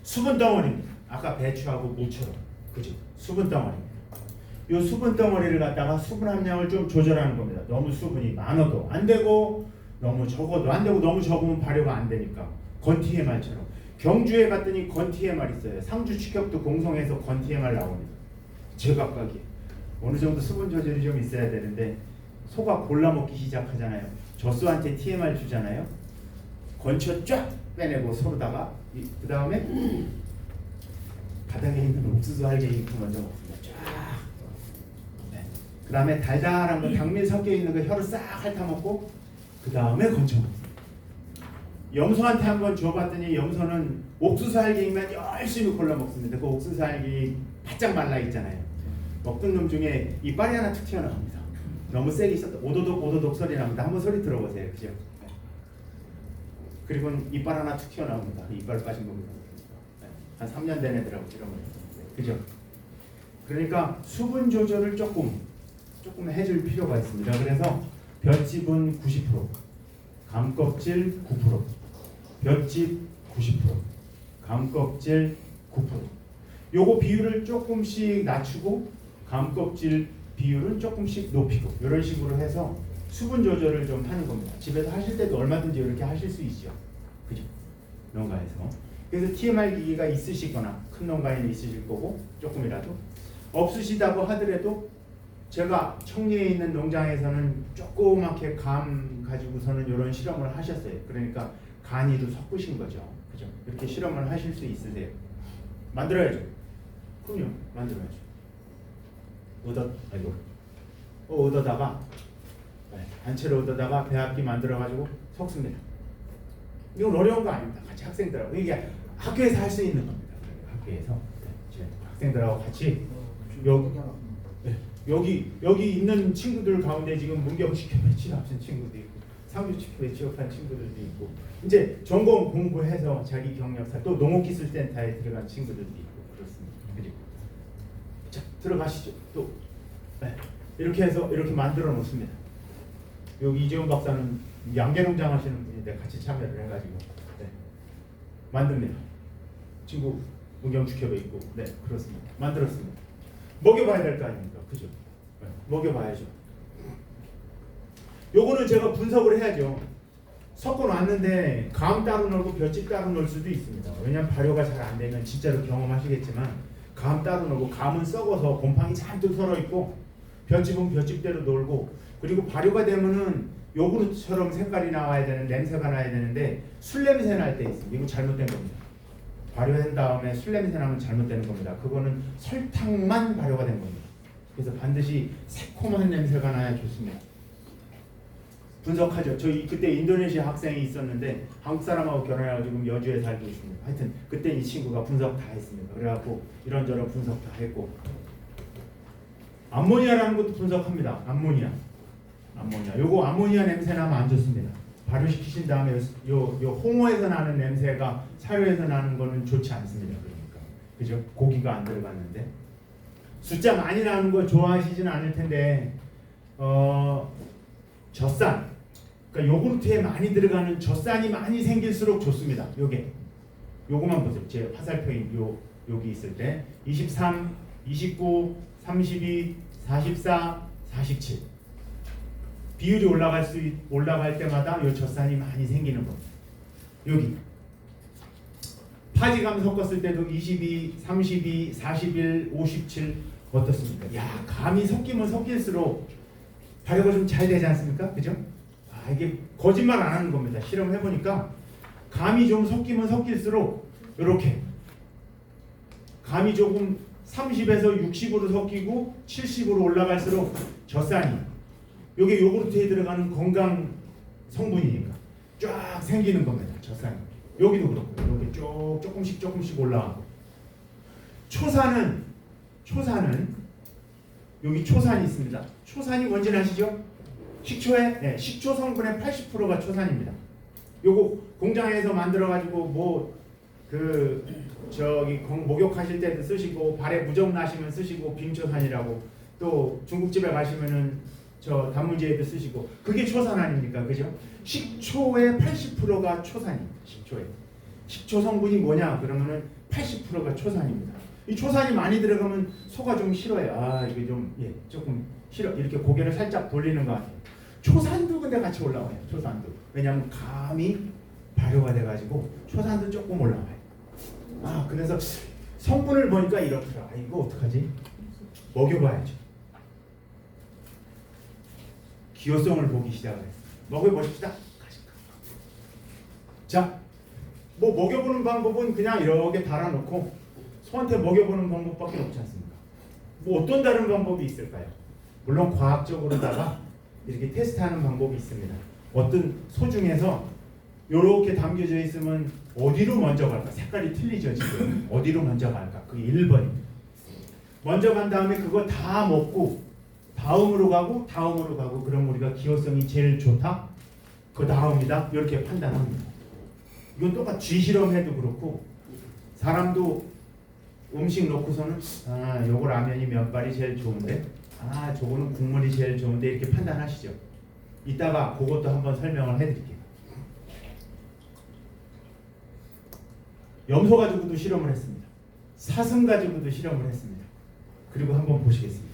[SPEAKER 1] 수분 덩어리입니다. 아까 배추하고 무처럼. 그죠? 수분 덩어리입니다. 이 수분 덩어리를 갖다가 수분 함량을 좀 조절하는 겁니다. 너무 수분이 많아도 안 되고 너무 적어도 안 되고 너무 적으면 발효가 안 되니까 건TMR처럼 경주에 갔더니 건TMR 있어요. 상주 축협도 공성에서 건TMR 나옵니다. 제각각이 어느 정도 수분 조절이 좀 있어야 되는데 소가 골라 먹기 시작하잖아요. 젖소한테 TMR 주잖아요. 건초 쫙 빼내고 소로다가 그 다음에 바닥에 있는 옥수수 알갱이 먼저 먹습니다. 쫙. 네. 그 다음에 달달한 거 당밀 섞여 있는 거 혀로 싹 핥아먹고 그 다음에 건쳐 먹습니다. 염소한테 한번 줘봤더니 염소는 옥수수 알갱이만 열심히 골라 먹습니다. 그 옥수수 알갱이 바짝 말라 있잖아요. 먹던 놈 중에 이빨이 하나 툭 튀어나옵니다. 너무 세게 있었다. 오도독 오도독 소리 납니다. 한번 소리 들어보세요. 그죠? 그리고 이빨 하나 툭 튀어나옵니다. 이빨 빠진 겁니다. 한 3년 된 애들하고 이런 거. 그죠? 그러니까 수분 조절을 조금 해줄 필요가 있습니다. 그래서 볏짚은 90%, 감껍질 9%, 볏짚 90%, 감껍질 9%. 요거 비율을 조금씩 낮추고 감껍질 비율은 조금씩 높이고 이런 식으로 해서 수분 조절을 좀 하는 겁니다. 집에서 하실 때도 얼마든지 이렇게 하실 수 있죠. 그죠? 농가에서. 그래서 TMR 기기가 있으시거나 큰 농가에는 있으실 거고 조금이라도 없으시다고 하더라도 제가 청리에 있는 농장에서는 조그맣게 감 가지고서는 이런 실험을 하셨어요. 그러니까 간이도 섞으신 거죠. 그죠? 이렇게 실험을 하실 수 있으세요. 만들어야죠. 그럼요. 만들어야죠. 얻어다가 단체로 얻어다가 배합기 만들어가지고 섞습니다. 이건 어려운 거 아닙니다. 같이 학생들하고 이게 학교에서 할 수 있는 겁니다. 학교에서 학생들하고 같이 여기 있는 친구들 가운데 지금 문경시켜에 취업한 친구도 있고 상주시켜에 취업한 친구들도 있고 이제 전공 공부해서 자기 경력사 또 농업기술센터에 들어간 친구들도 있고 그렇습니다. 그죠? 자 들어가시죠. 또 이렇게 해서 이렇게 만들어 놓습니다. 여기 이재훈 박사는 양계농장 하시는 분인데 같이 참여를 해가지고 만듭니다. 친구 문경축협에 있고 그렇습니다. 만들었습니다. 먹여봐야 될 거 아닙니까? 그죠? 먹여봐야죠. 요거는 제가 분석을 해야죠. 섞어놨는데 감 따로 넣고 볏짚 따로 넣을 수도 있습니다. 왜냐하면 발효가 잘 안 되면 진짜로 경험하시겠지만 감 따로 넣고 감은 썩어서 곰팡이 잔뜩 설어있고 볏짚은 볏짚대로 놀고 그리고 발효가 되면은 요구르트처럼 색깔이 나와야 되는 냄새가 나야 되는데 술 냄새 날 때 있습니다. 이거 잘못된 겁니다. 발효한 다음에 술 냄새 나면 잘못되는 겁니다. 그거는 설탕만 발효가 된 겁니다. 그래서 반드시 새콤한 냄새가 나야 좋습니다. 분석하죠. 저희 그때 인도네시아 학생이 있었는데 한국 사람하고 결혼해서 지금 여주에 살고 있습니다. 하여튼 그때 이 친구가 분석 다 했습니다. 그래갖고 이런저런 분석 다 했고 암모니아라는 것도 분석합니다. 암모니아. 요거 암모니아 냄새 나면 안 좋습니다. 발효시키신 다음에 요 홍어에서 나는 냄새가 사료에서 나는 거는 좋지 않습니다. 그러니까 그죠? 고기가 안 들어갔는데 숫자 많이 나는 거 좋아하시진 않을 텐데 젖산 그러니까 요구르트에 많이 들어가는 젖산이 많이 생길수록 좋습니다. 요거만 보세요. 제 화살표인 여기 있을 때 23, 29, 32, 44, 47 비율이 올라갈 때마다 요 젖산이 많이 생기는 겁니다. 여기 파지감 섞었을 때도 22, 32, 41, 57 어떻습니까? 야, 감이 섞이면 섞일수록 발효가 좀 잘 되지 않습니까? 그죠? 아, 이게 거짓말 안 하는 겁니다. 실험해 보니까 감이 좀 섞이면 섞일수록 이렇게 감이 조금 30에서 60으로 섞이고 70으로 올라갈수록 젖산이 이게 요구르트에 들어가는 건강 성분이니까 쫙 생기는 겁니다. 젖산이 여기도 그렇고 여기 조금씩 올라가고 초산은 여기 초산이 있습니다. 초산이 뭔지 아시죠? 식초 성분의 80%가 초산입니다. 요거 공장에서 만들어 가지고 목욕하실 때도 쓰시고 발에 무정 나시면 쓰시고 빙초산이라고 또 중국집에 가시면은 저 단무지에도 쓰시고 그게 초산 아닙니까? 그죠? 식초의 80%가 초산입니다. 식초 성분이 뭐냐? 그러면은 80%가 초산입니다. 이 초산이 많이 들어가면 소가 좀 싫어요. 아, 이게 좀 조금 싫어. 이렇게 고개를 살짝 돌리는 것 같아요. 초산도 근데 같이 올라와요. 초산도. 왜냐하면 감이 발효가 돼가지고 초산도 조금 올라와요. 아, 그래서 성분을 보니까 이렇더라. 아, 이거 어떡하지? 먹여봐야죠. 기호성을 보기 시작했어요. 먹여보십시다. 자, 뭐 먹여보는 방법은 그냥 이렇게 달아놓고 소한테 먹여보는 방법밖에 없지 않습니까? 뭐 어떤 다른 방법이 있을까요? 물론 과학적으로다가 이렇게 테스트하는 방법이 있습니다. 어떤 소 중에서 이렇게 담겨져 있으면 어디로 먼저 갈까? 색깔이 틀리죠 지금. 어디로 먼저 갈까? 그게 1번입니다. 먼저 간 다음에 그거 다 먹고 다음으로 가고 그럼 우리가 기호성이 제일 좋다? 그 다음이다? 이렇게 판단합니다. 이건 똑같이 쥐 실험해도 그렇고 사람도 음식 놓고서는 아, 요거 라면이 면발이 제일 좋은데 아, 저거는 국물이 제일 좋은데 이렇게 판단하시죠. 이따가 그것도 한번 설명을 해드릴게요. 염소 가지고도 실험을 했습니다. 사슴 가지고도 실험을 했습니다. 그리고 한번 보시겠습니다.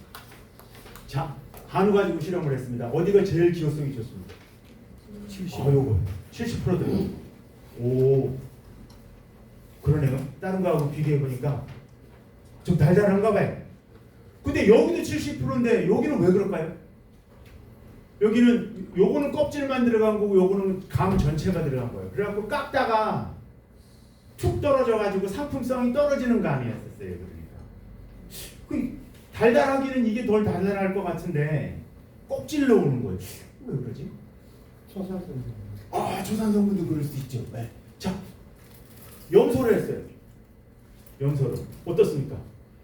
[SPEAKER 1] 자, 한우 가지고 실험을 했습니다. 어디가 제일 기호성이 좋습니까? 70. 요거 70%대요. 오, 그러네요. 다른 거하고 비교해 보니까 좀 달달한가 봐요. 근데 여기도 70%인데 여기는 왜 그럴까요? 요거는 껍질만 들어간 거고 요거는 감 전체가 들어간 거예요. 그래갖고 깎다가 툭 떨어져가지고 상품성이 떨어지는 감이었었어요. 그러니까 그 달달하기는 이게 덜 달달할 것 같은데 껍질로 오는 거예요. 왜 그러지?
[SPEAKER 4] 초산성.
[SPEAKER 1] 아, 초산 성분도 그럴 수 있죠. 네. 자, 염소를 했어요. 염소로 어떻습니까?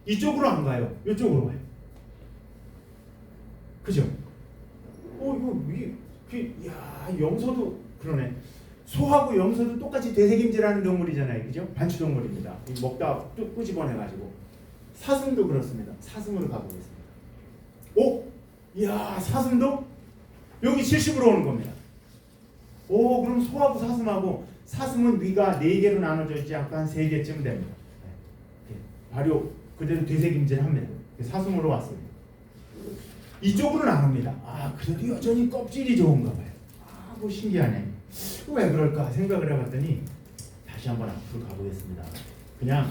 [SPEAKER 1] 이쪽으로 안 가요. 이쪽으로 가요. 그죠? 야, 염소도 그러네. 소하고 염소도 똑같이 되새김질하는 동물이잖아요. 그죠? 반추동물입니다. 먹다 뚝 끄집어내가지고. 사슴도 그렇습니다. 사슴으로 가보겠습니다. 오, 이야, 사슴도 여기 70으로 오는 겁니다. 오, 그럼 소하고 사슴은 위가 4개로 나눠져 있지 않고 한 3개쯤 됩니다. 발효 그대로 되새김질합니다. 사슴으로 왔습니다. 이쪽으로는 안 옵니다. 아, 그래도 여전히 껍질이 좋은가 봐요. 아, 뭐 신기하네. 왜 그럴까 생각을 해봤더니 다시 한번 앞으로 가보겠습니다. 그냥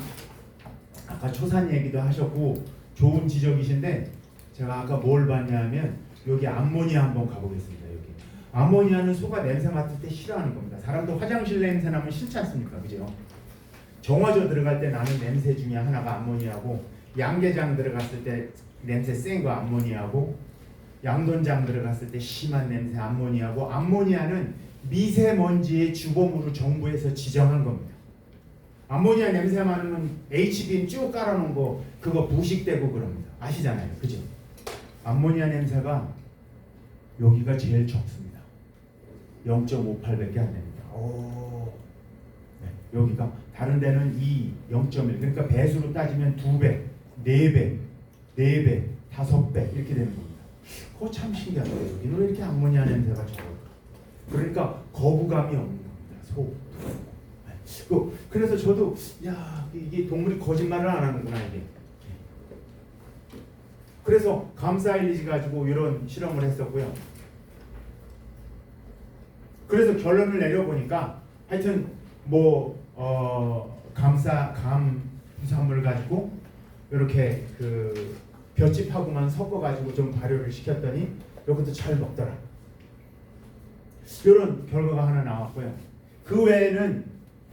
[SPEAKER 1] 아까 초산 얘기도 하셨고 좋은 지적이신데 제가 아까 뭘 봤냐면 여기 암모니아 한번 가보겠습니다. 여기 암모니아는 소가 냄새 맡을 때 싫어하는 겁니다. 사람도 화장실 냄새 나면 싫지 않습니까? 그죠? 정화조 들어갈 때 나는 냄새 중에 하나가 암모니아고 양계장 들어갔을 때 냄새 센 거 암모니아고 양돈장 들어갔을 때 심한 냄새 암모니아고 암모니아는 미세먼지의 주범으로 정부에서 지정한 겁니다. 암모니아 냄새 많으면 H빔 쭉 깔아놓은 거 그거 부식되고 그럽니다. 아시잖아요. 그죠? 암모니아 냄새가 여기가 제일 적습니다. 0.58밖에 안 됩니다. 네, 여기가 다른 데는 0.1 그러니까 배수로 따지면 2배, 4배, 4배, 5배 이렇게 되는 겁니다. 그거 참 신기하네요. 여기는 왜 이렇게 암모니아 냄새가 적을까? 그러니까 거부감이 없는 겁니다. 그래서 저도 야 이게 동물이 거짓말을 안 하는구나 이게. 그래서 감사일리지 가지고 이런 실험을 했었고요. 그래서 결론을 내려보니까 하여튼 감 부산물 가지고 이렇게 그 볏짚하고만 섞어가지고 좀 발효를 시켰더니 이것도 잘 먹더라. 이런 결과가 하나 나왔고요. 그 외에는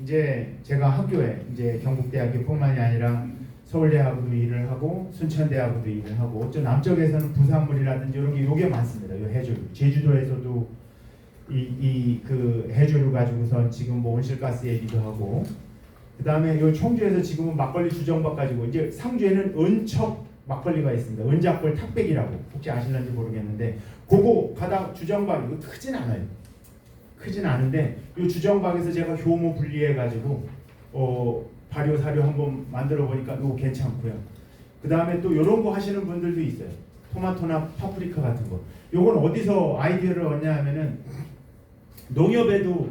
[SPEAKER 1] 이제 제가 학교에 이제 경북대학교뿐만이 아니라 서울대하고도 일을 하고 순천대하고도 일을 하고 저 남쪽에서는 부산물이라든지 이런 게 요게 많습니다. 요 해조류. 제주도에서도 이 그 해조류 가지고선 지금 뭐 온실가스 얘기도 하고 그다음에 요 청주에서 지금은 막걸리 주정박 가지고 이제 상주에는 은척 막걸리가 있습니다. 은작벌 탁백이라고 혹시 아시는지 모르겠는데 그거 가다 주정박 이거 크진 않아요. 크진 않은데 이 주정박에서 제가 효모 분리해 가지고 발효 사료 한번 만들어 보니까 이거 괜찮고요. 그 다음에 또 이런 거 하시는 분들도 있어요. 토마토나 파프리카 같은 거. 요건 어디서 아이디어를 얻냐 하면은 농협에도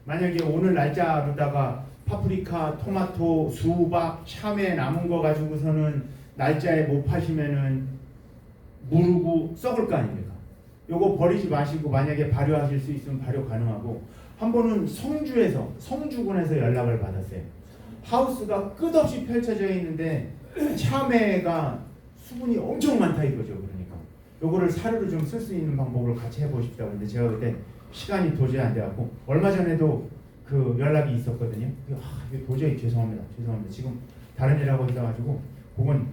[SPEAKER 1] 만약에 오늘 날짜로다가 파프리카, 토마토, 수박, 참외 남은 거 가지고서는 날짜에 못 파시면은 무르고 썩을 거 아닙니까? 요거 버리지 마시고 만약에 발효하실 수 있으면 발효 가능하고 한 번은 성주군에서 연락을 받았어요. 하우스가 끝없이 펼쳐져 있는데 참외가 수분이 엄청 많다 이거죠. 그러니까 요거를 사료로 좀 쓸 수 있는 방법을 같이 해보십시오. 근데 제가 그때 시간이 도저히 안 돼갖고 얼마 전에도 그 연락이 있었거든요. 이거 도저히 죄송합니다. 지금 다른 일하고 있어가지고 그건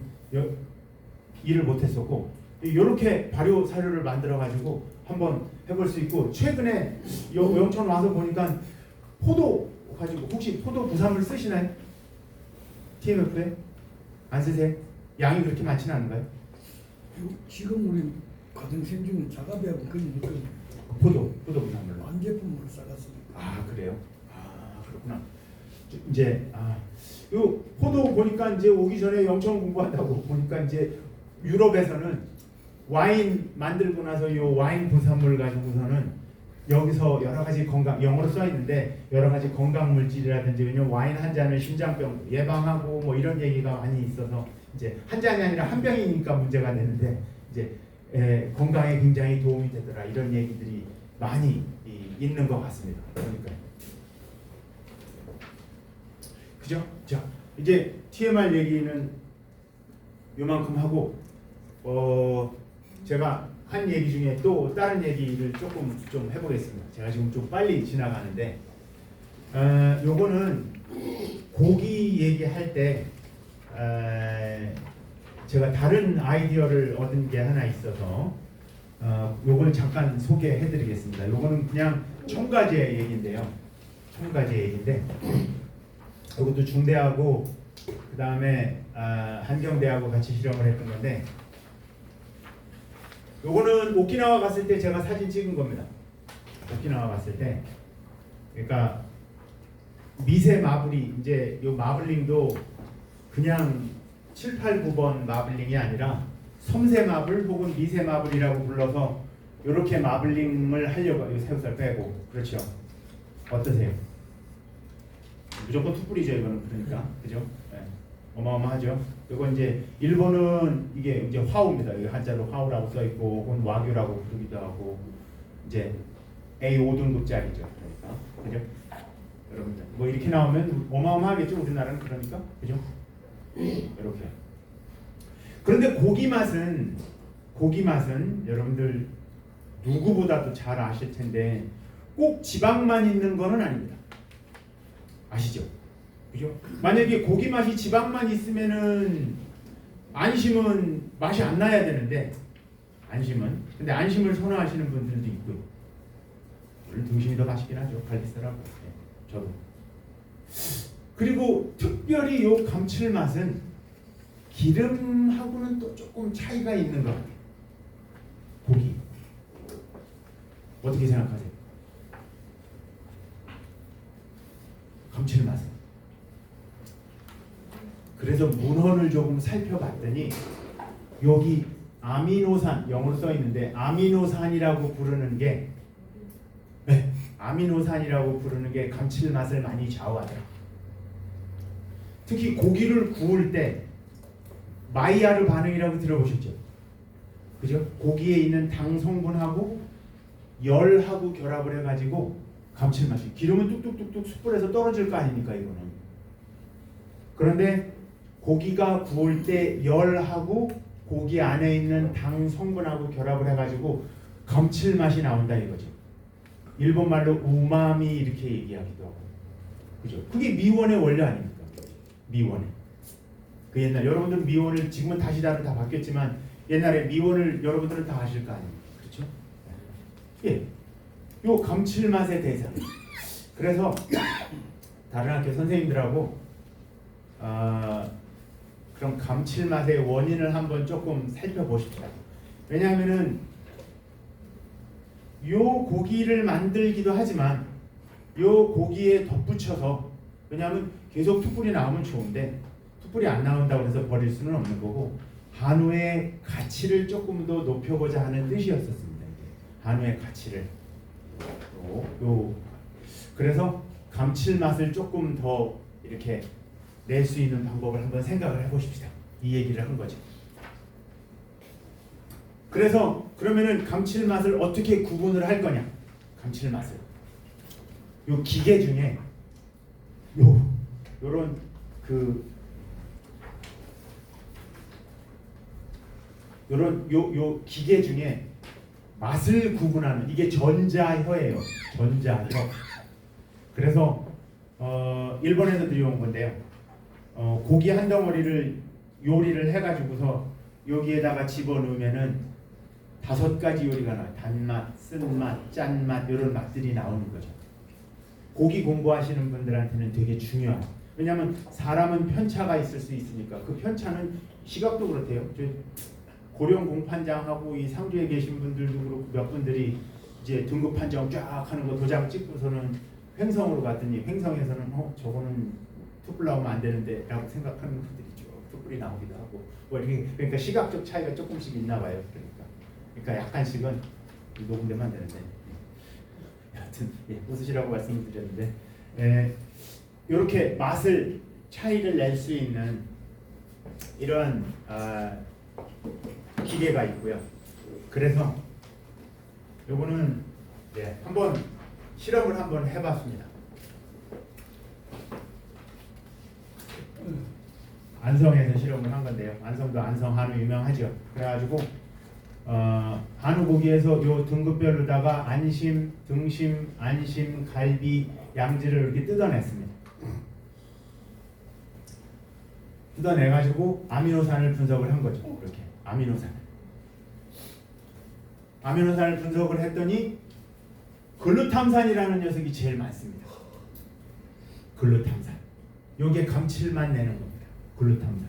[SPEAKER 1] 일을 못했었고 이렇게 발효 사료를 만들어가지고 한번 해볼 수 있고 최근에 영천 와서 보니까 포도 가지고 혹시 포도 부산물 쓰시나요? TMF에? 안 쓰세요? 양이 그렇게 많지는 않은가요?
[SPEAKER 2] 지금 우리 가등생 중에 자가비하고 그런
[SPEAKER 1] 포도 부산물로
[SPEAKER 2] 완제품으로 싸갔습니다.
[SPEAKER 1] 아 그래요? 아 그렇구나. 이제 요 포도 보니까 이제 오기 전에 영천 공부한다고 보니까 이제 유럽에서는 와인 만들고 나서 요 와인 부산물 가지고서는 여기서 여러 가지 영어로 써 있는데 여러 가지 건강 물질이라든지 왜냐면 와인 한 잔을 심장병 예방하고 뭐 이런 얘기가 많이 있어서 이제 한 잔이 아니라 한 병이니까 문제가 되는데 이제 건강에 굉장히 도움이 되더라 이런 얘기들이 많이 있는 것 같습니다. 그러니까 그죠? 자 이제 TMR 얘기는 요만큼 하고 제가 한 얘기 중에 또 다른 얘기를 조금 좀 해보겠습니다. 제가 지금 좀 빨리 지나가는데 요거는 고기 얘기할 때 제가 다른 아이디어를 얻은 게 하나 있어서 요걸 잠깐 소개해드리겠습니다. 요거는 그냥 첨가제 얘기인데요. 첨가제 얘기인데 이것도 중대하고 그 다음에 한경대하고 같이 실험을 했던 건데 요거는 오키나와 갔을 때 제가 사진 찍은 겁니다. 오키나와 갔을 때 그러니까 미세 마블이 이제 요 마블링도 그냥 7, 8, 9번 마블링이 아니라 섬세 마블 혹은 미세 마블이라고 불러서 요렇게 마블링을 하려고 요 새우살 빼고 그렇죠. 어떠세요? 무조건 툭불이죠 이거는 그러니까 그죠? 네. 어마어마하죠. 이거 이제 일본은 이게 이제 화우입니다. 이 한자로 화우라고 써 있고 혹은 와규라고 부르기도 하고 이제 A5등급짜리죠. 그러니까 그죠? 여러분들 뭐 이렇게 나오면 어마어마하겠죠 우리나라는 그러니까 그죠? 이렇게. 그런데 고기 맛은 여러분들 누구보다도 잘 아실 텐데 꼭 지방만 있는 거는 아닙니다. 아시죠? 그죠? 만약에 고기 맛이 지방만 있으면은 안심은 맛이 안 나야 되는데 근데 안심을 선호하시는 분들도 있고요. 물론 등심이 더 맛있긴 하죠. 갈비살하고 네, 저도. 그리고 특별히 요 감칠맛은 기름하고는 또 조금 차이가 있는 것 같아요. 고기 어떻게 생각하세요? 감칠맛은. 그래서 문헌을 조금 살펴봤더니 여기 아미노산 영어로 써 있는데 아미노산이라고 부르는 게 아미노산이라고 부르는 게 감칠맛을 많이 좌우하더라. 특히 고기를 구울 때 마이야르 반응이라고 들어보셨죠? 그죠? 고기에 있는 당 성분하고 열하고 결합을 해가지고 감칠맛이, 기름은 뚝뚝뚝뚝 숯불에서 떨어질 거 아닙니까 이거는. 그런데 고기가 구울 때 열하고 고기 안에 있는 당 성분하고 결합을 해가지고 감칠맛이 나온다 이거죠. 일본 말로 우마미 이렇게 얘기하기도 하고, 그죠? 그게 미원의 원리 아닙니까? 미원의. 그 옛날 여러분들은 미원을, 지금은 다시 다 바뀌었지만 옛날에 미원을 여러분들은 다 아실 거 아닙니까? 그렇죠? 예, 요 감칠맛의 대사. 그래서 다른 학교 선생님들하고 그런 감칠맛의 원인을 한번 조금 살펴보십시오. 왜냐하면은 요 고기를 만들기도 하지만 요 고기에 덧붙여서, 왜냐하면 계속 툭불이 나오면 좋은데 툭불이 안 나온다고 해서 버릴 수는 없는 거고, 한우의 가치를 조금 더 높여보자 하는 뜻이었었습니다. 한우의 가치를 그래서 감칠맛을 조금 더 이렇게 낼 수 있는 방법을 한번 생각을 해보십시다. 이 얘기를 한 거죠. 그래서 그러면은 감칠맛을 어떻게 구분을 할 거냐? 감칠맛을 요 기계 중에 요런 요 기계 중에 맛을 구분하는, 이게 전자혀예요. 전자혀. 그래서 일본에서 들여온 건데요. 고기 한 덩어리를 요리를 해가지고서 여기에다가 집어넣으면은 5가지 요리가 나와요. 단맛, 쓴맛, 짠맛, 이런 맛들이 나오는 거죠. 고기 공부하시는 분들한테는 되게 중요해요. 왜냐하면 사람은 편차가 있을 수 있으니까. 그 편차는 시각도 그렇대요. 고령 공판장하고 이 상주에 계신 분들도 그렇고 몇 분들이 이제 등급 판정 쫙 하는 거 도장 찍고서는 횡성으로 갔더니 횡성에서는 저거는 툭불 나오면 안 되는데 라고 생각하는 분들이 쭉 툭불이 나오기도 하고, 뭐 이렇게, 그러니까 시각적 차이가 조금씩 있나 봐요. 그러니까 약간씩은 녹음되면 안 되는데, 여하튼 웃으시라고 말씀을 드렸는데, 이렇게 맛을 차이를 낼 수 있는 이런 기계가 있고요. 그래서 요거는 한번 실험을 한번 해봤습니다. 안성에서 실험을 한 건데요. 안성도 안성 한우 유명하죠. 그래가지고 한우 고기에서 요 등급별로다가 안심, 등심, 안심, 갈비, 양지를 이렇게 뜯어냈습니다. 뜯어내가지고 아미노산을 분석을 한 거죠. 이렇게 아미노산을 분석을 했더니 글루탐산이라는 녀석이 제일 많습니다. 글루탐산. 요게 감칠맛 내는 겁니다. 글루탐산.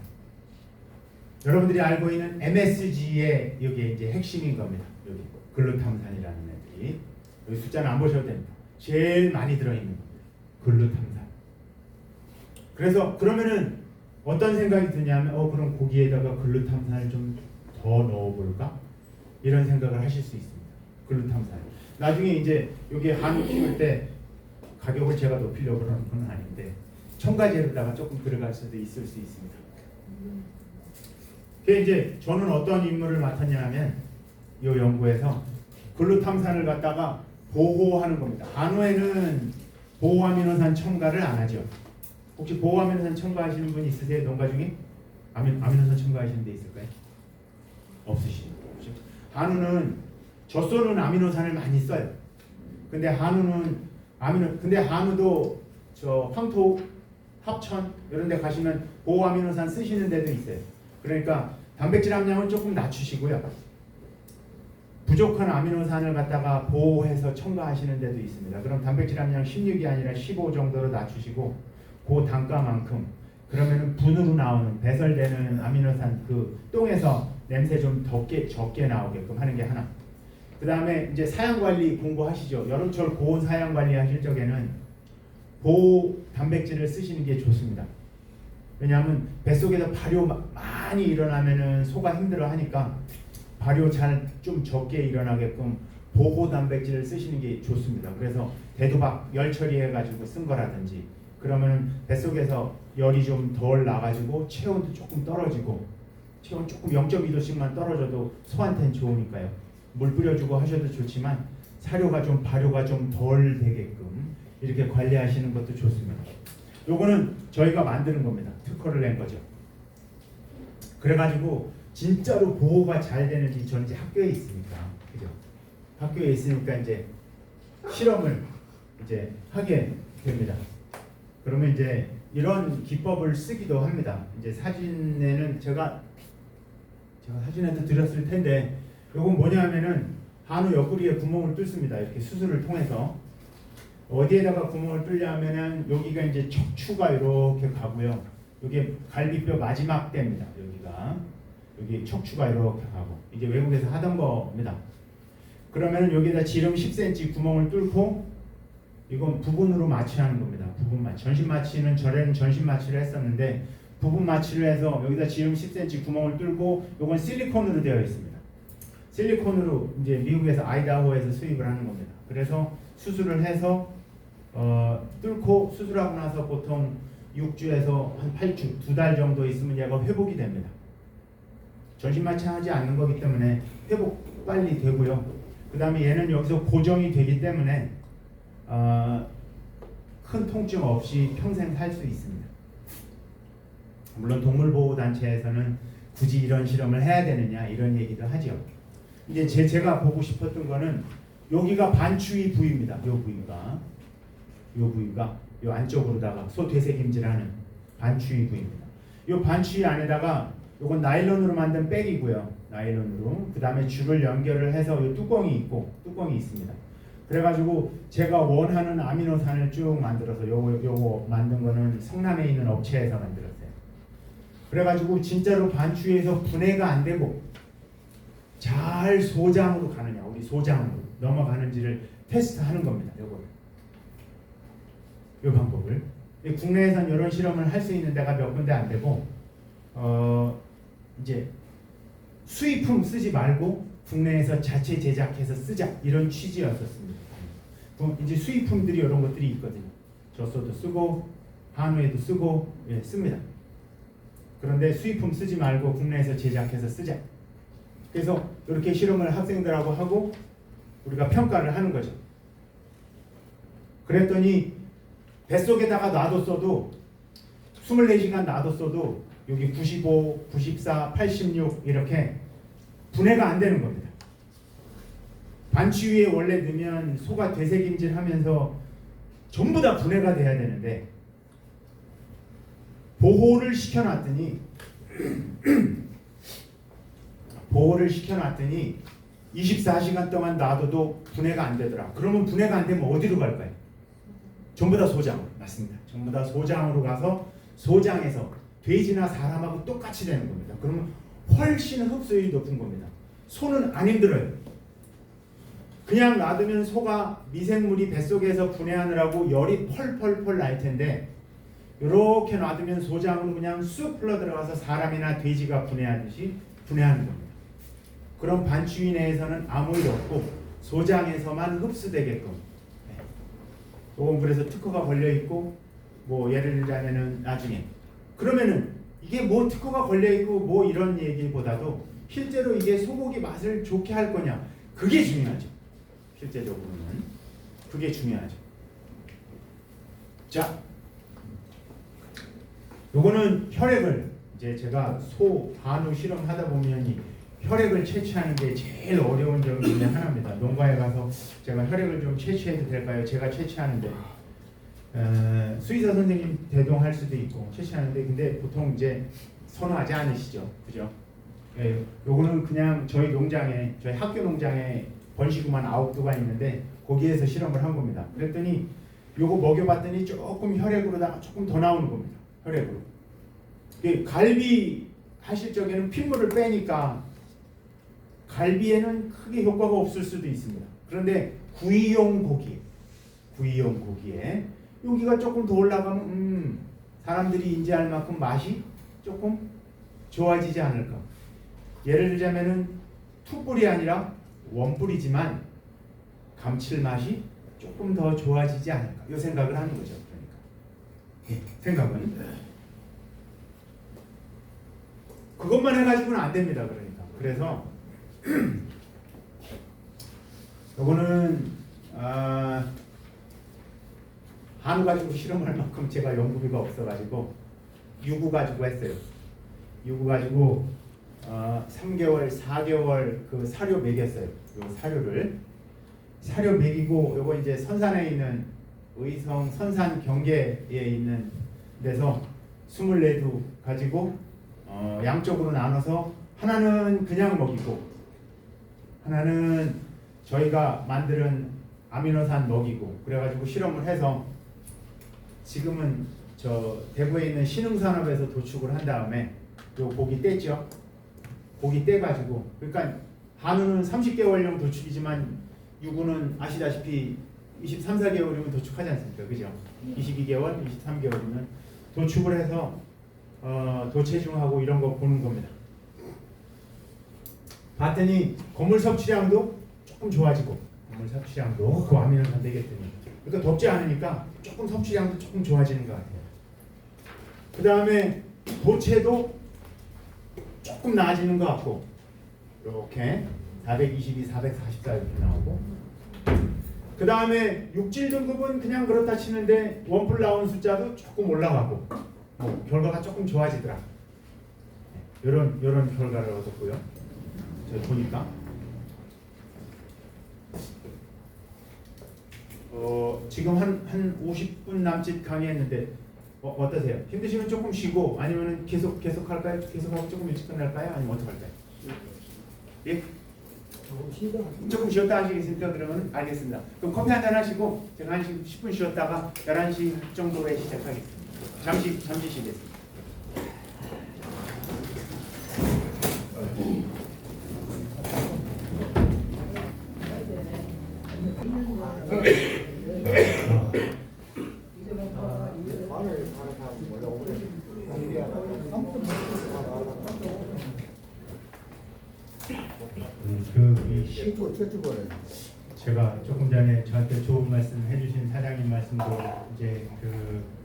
[SPEAKER 1] 여러분들이 알고 있는 MSG의 이게 이제 핵심인 겁니다. 여기 글루탐산이라는 애들이, 여기 숫자는 안 보셔도 됩니다. 제일 많이 들어있는 겁니다. 글루탐산. 그래서 그러면은 어떤 생각이 드냐면 그럼 고기에다가 글루탐산을 좀 더 넣어볼까? 이런 생각을 하실 수 있습니다. 글루탐산. 나중에 이제 여기 한우 키울 때 가격을 제가 높이려고 그러는 건 아닌데 첨가제로다가 조금 들어갈 수도 있을 수 있습니다. 그게 이제 저는 어떤 임무를 맡았냐면 이 연구에서 글루탐산을 갖다가 보호하는 겁니다. 한우에는 보호아미노산 첨가를 안 하죠. 혹시 보호아미노산 첨가하시는 분 있으세요? 농가 중에? 아미노산 첨가하시는 데 있을까요? 없으시죠. 한우는 젖소는 아미노산을 많이 써요. 근데 한우도 저 황토, 합천 이런 데 가시면 보호아미노산 쓰시는 데도 있어요. 그러니까 단백질 함량을 조금 낮추시고요. 부족한 아미노산을 갖다가 보호해서 첨가하시는 데도 있습니다. 그럼 단백질 함량 16이 아니라 15 정도로 낮추시고 그 단가만큼, 그러면은 분으로 나오는 배설되는 아미노산, 그 똥에서 냄새 좀 적게 나오게끔 하는 게 하나. 그 다음에 이제 사양관리 공부하시죠. 여름철 고온 사양관리 하실 적에는 보호 단백질을 쓰시는 게 좋습니다. 왜냐하면 뱃속에서 발효 많이 일어나면은 소가 힘들어 하니까 발효 좀 적게 일어나게끔 보호 단백질을 쓰시는 게 좋습니다. 그래서 대두박 열 처리해가지고 쓴 거라든지 그러면 뱃속에서 열이 좀 덜 나가지고 체온도 조금 떨어지고 체온 조금 0.2도씩만 떨어져도 소한테는 좋으니까요. 물 뿌려주고 하셔도 좋지만 사료가 좀 발효가 좀 덜 되게끔 이렇게 관리하시는 것도 좋습니다. 요거는 저희가 만드는 겁니다. 특허를 낸 거죠. 그래가지고 진짜로 보호가 잘 되는지 저는 이제 학교에 있으니까 그죠? 학교에 있으니까 이제 실험을 이제 하게 됩니다. 그러면 이제 이런 기법을 쓰기도 합니다. 이제 사진에는 제가 사진에도 드렸을 텐데 요건 뭐냐면은 한우 옆구리에 구멍을 뚫습니다. 이렇게 수술을 통해서 어디에다가 구멍을 뚫냐면은 여기가 이제 척추가 이렇게 가고요. 여기 갈비뼈 마지막 대입니다. 여기 척추가 이렇게 가고 이게 외국에서 하던 겁니다. 그러면은 여기다 지름 10cm 구멍을 뚫고 이건 부분으로 마취하는 겁니다. 부분 마취. 전신 마취는 전에는 전신 마취를 했었는데 부분 마취를 해서 여기다 지름 10cm 구멍을 뚫고 이건 실리콘으로 되어 있습니다. 실리콘으로 이제 미국에서 아이다호에서 수입을 하는 겁니다. 그래서 수술을 해서 뚫고 수술하고 나서 보통 6주에서 한 8주, 2달 정도 있으면 얘가 회복이 됩니다. 전신 마취하지 않는 거기 때문에 회복 빨리 되고요. 그 다음에 얘는 여기서 고정이 되기 때문에 큰 통증 없이 평생 살 수 있습니다. 물론 동물보호단체에서는 굳이 이런 실험을 해야 되느냐 이런 얘기도 하죠. 이제 제가 보고 싶었던 거는 여기가 반추위 부위입니다. 요 부위가 요 안쪽으로다가 소 되새김질하는 반추위 부위입니다. 요 반추위 안에다가 요건 나일론으로 만든 백이고요. 나일론으로 그 다음에 줄을 연결을 해서 요 뚜껑이 있습니다. 그래가지고 제가 원하는 아미노산을 쭉 만들어서 요거 만든 거는 성남에 있는 업체에서 만들었어요. 그래가지고 진짜로 반추위에서 분해가 안 되고 잘 소장으로 가느냐, 우리 소장으로 넘어가는지를 테스트하는 겁니다. 요 방법을. 국내에선 이런 실험을 할 수 있는 데가 몇 군데 안 되고 이제 수입품 쓰지 말고 국내에서 자체 제작해서 쓰자 이런 취지였었습니다. 이제 수입품들이 이런 것들이 있거든요. 젖소도 쓰고 한우에도 쓰고 씁니다. 그런데 수입품 쓰지 말고 국내에서 제작해서 쓰자. 그래서 이렇게 실험을 학생들하고 하고 우리가 평가를 하는 거죠. 그랬더니 뱃속에다가 놔뒀어도 24시간 놔뒀어도 여기 95, 94, 86 이렇게 분해가 안 되는 겁니다. 반추위에 원래 넣으면 소가 되새김질 하면서 전부 다 분해가 돼야 되는데 보호를 시켜놨더니 24시간 동안 놔둬도 분해가 안 되더라. 그러면 분해가 안 되면 어디로 갈까요? 전부 다 소장으로. 맞습니다. 전부 다 소장으로 가서 소장에서 돼지나 사람하고 똑같이 되는 겁니다. 그러면 훨씬 흡수율이 높은 겁니다. 소는 안 힘들어요. 그냥 놔두면 소가 미생물이 뱃속에서 분해하느라고 열이 펄펄펄 날 텐데 이렇게 놔두면 소장으로 그냥 쑥 흘러 들어가서 사람이나 돼지가 분해하듯이 분해하는 겁니다. 그럼 반추위 내에서는 아무 일 없고 소장에서만 흡수되게끔. 요건 그래서 특허가 걸려 있고 뭐 예를 들자면은 나중에 그러면은 이게 뭐 특허가 걸려 있고 뭐 이런 얘기보다도 실제로 이게 소고기 맛을 좋게 할 거냐 그게 중요하죠. 실제적으로는 그게 중요하죠. 자, 요거는 혈액을 이제 제가 소 한우 실험하다 보면 혈액을 채취하는 게 제일 어려운 점 중에 하나입니다. 농가에 가서 제가 혈액을 좀 채취해도 될까요? 제가 채취하는데 수의사 선생님 대동할 수도 있고 채취하는데 근데 보통 이제 선호하지 않으시죠, 그죠? 예, 요거는 그냥 저희 농장에 저희 학교 농장에 번식구만 9두가 있는데 거기에서 실험을 한 겁니다. 그랬더니 요거 먹여봤더니 조금 혈액으로다가 조금 더 나오는 겁니다. 혈액으로. 갈비 하실 적에는 핏물을 빼니까 갈비에는 크게 효과가 없을 수도 있습니다. 그런데 구이용 고기에 여기가 조금 더 올라가면 사람들이 인지할 만큼 맛이 조금 좋아지지 않을까. 예를 들자면은 투뿔이 아니라 원뿔이지만 감칠맛이 조금 더 좋아지지 않을까 이 생각을 하는 거죠. 그러니까 생각은 그것만 해가지고는 안 됩니다. 그러니까 그래서 요거는 한우 가지고 실험할 만큼 제가 연구비가 없어가지고 유구 가지고 했어요. 유구 가지고 3개월, 4개월 그 사료 먹였어요. 요 사료 먹이고 요거 이제 선산에 있는 의성 선산 경계에 있는 데서 24두 가지고 양쪽으로 나눠서 하나는 그냥 먹이고 하나는 저희가 만드는 아미노산 먹이고 그래가지고 실험을 해서 지금은 저 대구에 있는 신흥산업에서 도축을 한 다음에 요 고기 뗐죠. 고기 떼가지고 그러니까 한우는 30개월령 도축이지만 유구는 아시다시피 23, 4개월이면 도축하지 않습니까? 그죠? 22개월, 23개월이면 도축을 해서 도체중하고 이런 거 보는 겁니다. 봤더니 곡물 섭취량도 조금 좋아지고 곡물 섭취량도 그 아미노산 되겠더니 그러니까 덥지 않으니까 조금 섭취량도 조금 좋아지는 것 같아요. 그 다음에 도체도 조금 나아지는 것 같고 이렇게 422, 444 이렇게 나오고 그 다음에 육질 등급은 그냥 그렇다 치는데 원뿔 나온 숫자도 조금 올라가고 결과가 조금 좋아지더라. 이런 결과를 얻었고요. 제가 보니까 지금 한 50분 남짓 강의했는데 어떠세요? 힘드시면 조금 쉬고 아니면 계속 할까요? 계속하고 조금 일찍 끝날까요? 아니면 어떻게 할까요? 예? 조금 쉬었다 하시겠습니까? 그러면 알겠습니다. 그럼 커피 한잔 하시고 제가 한 10분 쉬었다가 11시 정도에 시작하겠습니다. 잠시 쉬겠습니다. 제가 조금 전에 저한테 좋은 말씀 해주신 사장님 말씀도 이제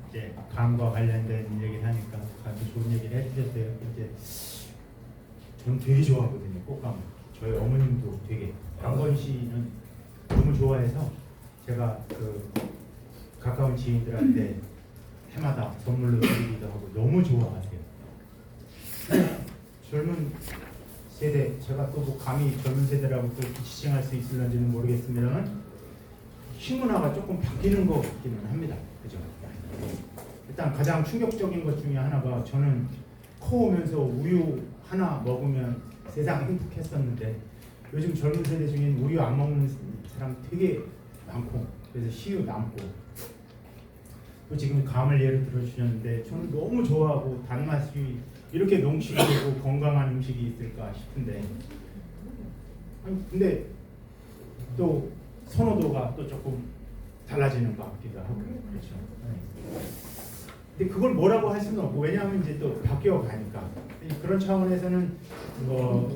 [SPEAKER 1] 이제 감과 관련된 얘기를 하니까 아주 좋은 얘기를 해주셨어요. 이제 저는 되게 좋아하거든요. 꽃감. 저희 어머님도 되게 강건 씨는 너무 좋아해서 제가 가까운 지인들한테 해마다 선물로 드리기도 하고 너무 좋아하세요. 젊은 세대, 제가 또 뭐 감히 젊은 세대라고 또 지칭할 수 있을런지는 모르겠습니다만 식문화가 조금 바뀌는 것 같기는 합니다. 그죠? 일단 가장 충격적인 것 중에 하나가 저는 커오면서 우유 하나 먹으면 세상 행복했었는데 요즘 젊은 세대 중엔 우유 안 먹는 사람 되게 많고 그래서 시유 남고 또 지금 감을 예를 들어주셨는데 저는 너무 좋아하고 단맛이 이렇게 농축되고 건강한 음식이 있을까 싶은데 근데 또 선호도가 또 조금 달라지는 것 같기도 하고 그렇죠. 근데 그걸 뭐라고 할 수는 없고 왜냐하면 이제 또 바뀌어 가니까 그런 차원에서는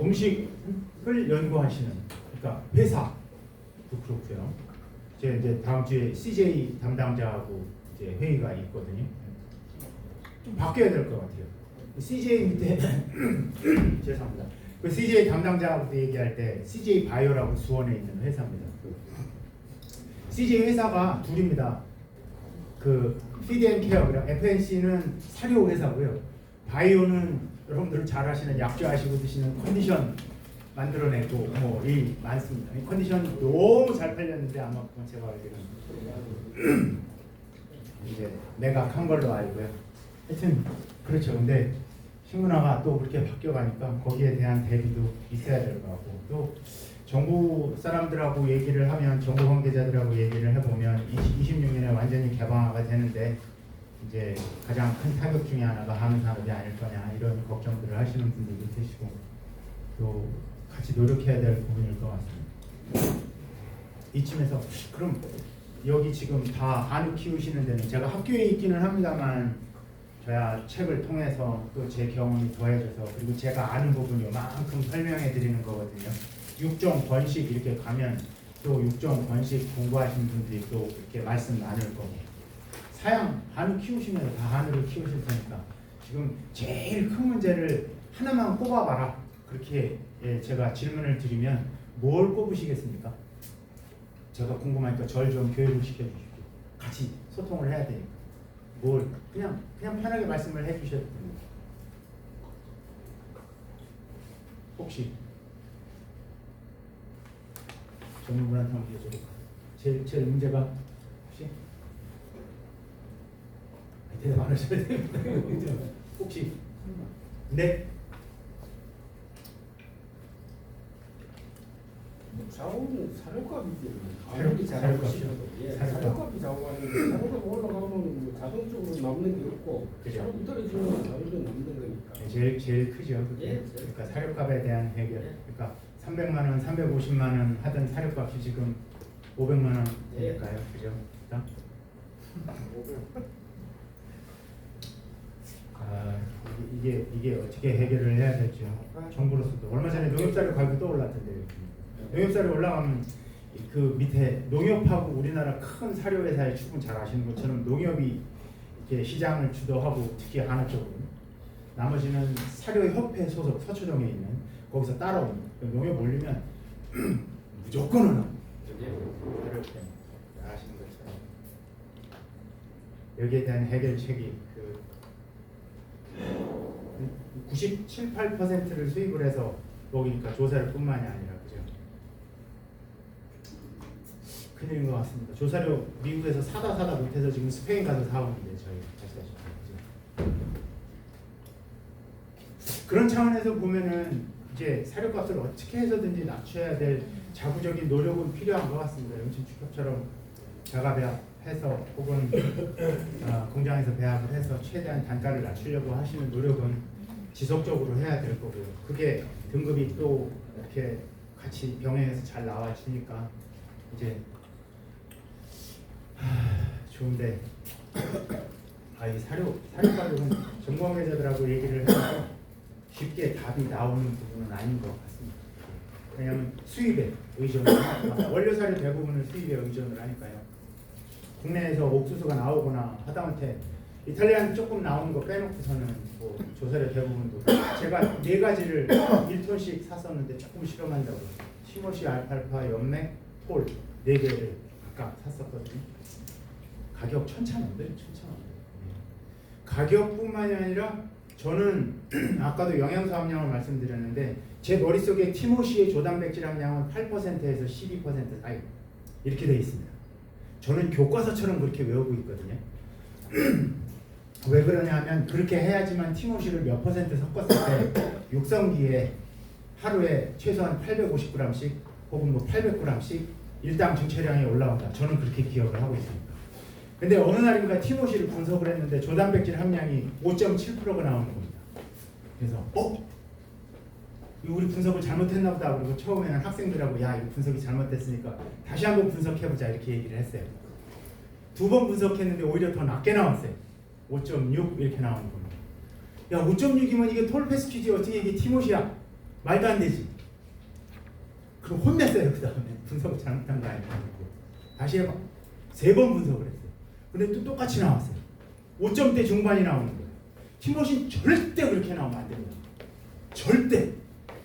[SPEAKER 1] 음식을 연구하시는 그러니까 회사도 그렇고요. 제가 이제 다음 주에 CJ 담당자하고 이제 회의가 있거든요. 좀 바뀌어야 될 것 같아요. CJ 밑에 죄송합니다. 그 CJ 담당자하고 얘기할 때 CJ 바이오라고 수원에 있는 회사입니다. CJ 회사가 둘입니다. 피드앤케어, FNC는 사료 회사고요. 바이오는 여러분들 잘 아시는 약주 아시고 드시는 컨디션 만들어내고 이 많습니다. 이 컨디션 너무 잘 팔렸는데 아마 그건 제가 알기로는 이제 매각한 걸로 알고요. 하여튼 그렇죠. 근데 식문화가 또 그렇게 바뀌어가니까 거기에 대한 대비도 있어야 될 것 같고 또 정부 사람들하고 얘기를 하면 정부 관계자들하고 얘기를 해보면 26년에 완전히 개방화가 되는데 이제 가장 큰 타격 중에 하나가 한우 산업이 아닐 거냐 이런 걱정들을 하시는 분들도 계시고 또 같이 노력해야 될 부분일 것 같습니다. 이쯤에서 그럼 여기 지금 다 한우 키우시는 데는 제가 학교에 있기는 합니다만 저야 책을 통해서 또 제 경험이 더해져서 그리고 제가 아는 부분 요만큼 설명해 드리는 거거든요. 6종 번식 이렇게 가면 또 육종 번식 공부하신 분들이 또 이렇게 말씀 나눌 거고 사양 한우 키우시면 다 한우를 키우실 테니까 지금 제일 큰 문제를 하나만 꼽아봐라 그렇게 제가 질문을 드리면 뭘 꼽으시겠습니까? 제가 궁금하니까 절 좀 교육을 시켜주십시오. 같이 소통을 해야 되니까 뭘 그냥 편하게 말씀을 해주셔도 됩니다. 혹시 전문분한테 한번 여쭤볼까요? 제일 문제가 혹시 대답 안 하셔야 됩니다. 혹시 네?
[SPEAKER 5] 자원은 사료값이지.
[SPEAKER 1] 사료값이요.
[SPEAKER 5] 사료값이 자원하는데 사료값 올라가면 뭐 자동적으로 남는 게 없고
[SPEAKER 1] 그죠.
[SPEAKER 5] 사료값 떨어지면 자원도 남는 거니까.
[SPEAKER 1] 제일 크죠. 그게.
[SPEAKER 5] 예.
[SPEAKER 1] 그러니까 사료값에 대한 해결. 그러니까 300만 원, 350만 원 하던 사료값이 지금 500만 원 되니까요. 그죠? 그러니까 이게 어떻게 해결을 해야 될지요. 정부로서도 얼마 전에 농협사료 가격이 또 올랐던데 농협사료 올라가면 그 밑에 농협하고 우리나라 큰 사료 회사의 축은 잘 아시는 것처럼 농협이 이렇게 시장을 주도하고 특히 한우 쪽은 나머지는 사료협회 소속 서초동에 있는 거기서 따라오는 농협 올리면 무조건 올라. 사료협회 아시는 것처럼 여기에 대한 해결책이 97, 8%를 수입을 해서 먹이니까 조사료뿐만이 아니라 그죠? 큰일인 것 같습니다. 조사료 미국에서 사다 못해서 지금 스페인 가서 사오는데 저희 아시다시피 그죠? 그런 차원에서 보면은 이제 사료값을 어떻게 해서든지 낮춰야 될 자구적인 노력은 필요한 것 같습니다. 영신 축협처럼 자가 배합해서 혹은 공장에서 배합을 해서 최대한 단가를 낮추려고 하시는 노력은 지속적으로 해야 될 거고요. 그게 등급이 또 이렇게 같이 병행해서 잘 나와주니까 이제 좋은데 이 사료 가격은 전문 관계자들하고 얘기를 해서 쉽게 답이 나오는 부분은 아닌 것 같습니다. 왜냐하면 수입에 의존을 하니까 원료 사료 대부분을 수입에 의존을 하니까요. 국내에서 옥수수가 나오거나 하다못해 이탈리안 조금 나오는 거 빼놓고서는 뭐 조사료 대부분도 제가 4가지를 1톤씩 샀었는데 조금 실험한다고 티모시, 알팔파, 연맥, 폴 4개를 각각 샀었거든요. 가격 천차만별. 가격뿐만이 아니라 저는 아까도 영양소 함량을 말씀드렸는데 제 머릿속에 티모시의 조단백질 함량은 8%에서 12% 사이 이렇게 되어 있습니다. 저는 교과서처럼 그렇게 외우고 있거든요. 왜 그러냐 하면 그렇게 해야지만 티모시를 몇 퍼센트 섞었을 때 육성기에 하루에 최소한 850g씩 혹은 뭐 800g씩 일당 증체량이 올라온다. 저는 그렇게 기억을 하고 있습니다. 근데 어느 날인가 티모시를 분석을 했는데 조단백질 함량이 5.7%가 나오는 겁니다. 그래서 우리 분석을 잘못했나 보다. 그리고 처음에는 학생들하고 야 이거 분석이 잘못됐으니까 다시 한번 분석해보자 이렇게 얘기를 했어요. 2번 분석했는데 오히려 더 낮게 나왔어요. 5.6 이렇게 나오는 겁니다. 야 5.6이면 이게 톨페스키지 어떻게 이게 티모시야? 말도 안 되지. 그럼 혼냈어요. 그 다음에 분석을 잘못한 거 아니냐고. 다시 해봐. 3번 분석을 했어요. 근데 또 똑같이 나왔어요. 5점대 중반이 나오는 거예요. 티모시는 절대 그렇게 나오면 안 됩니다. 절대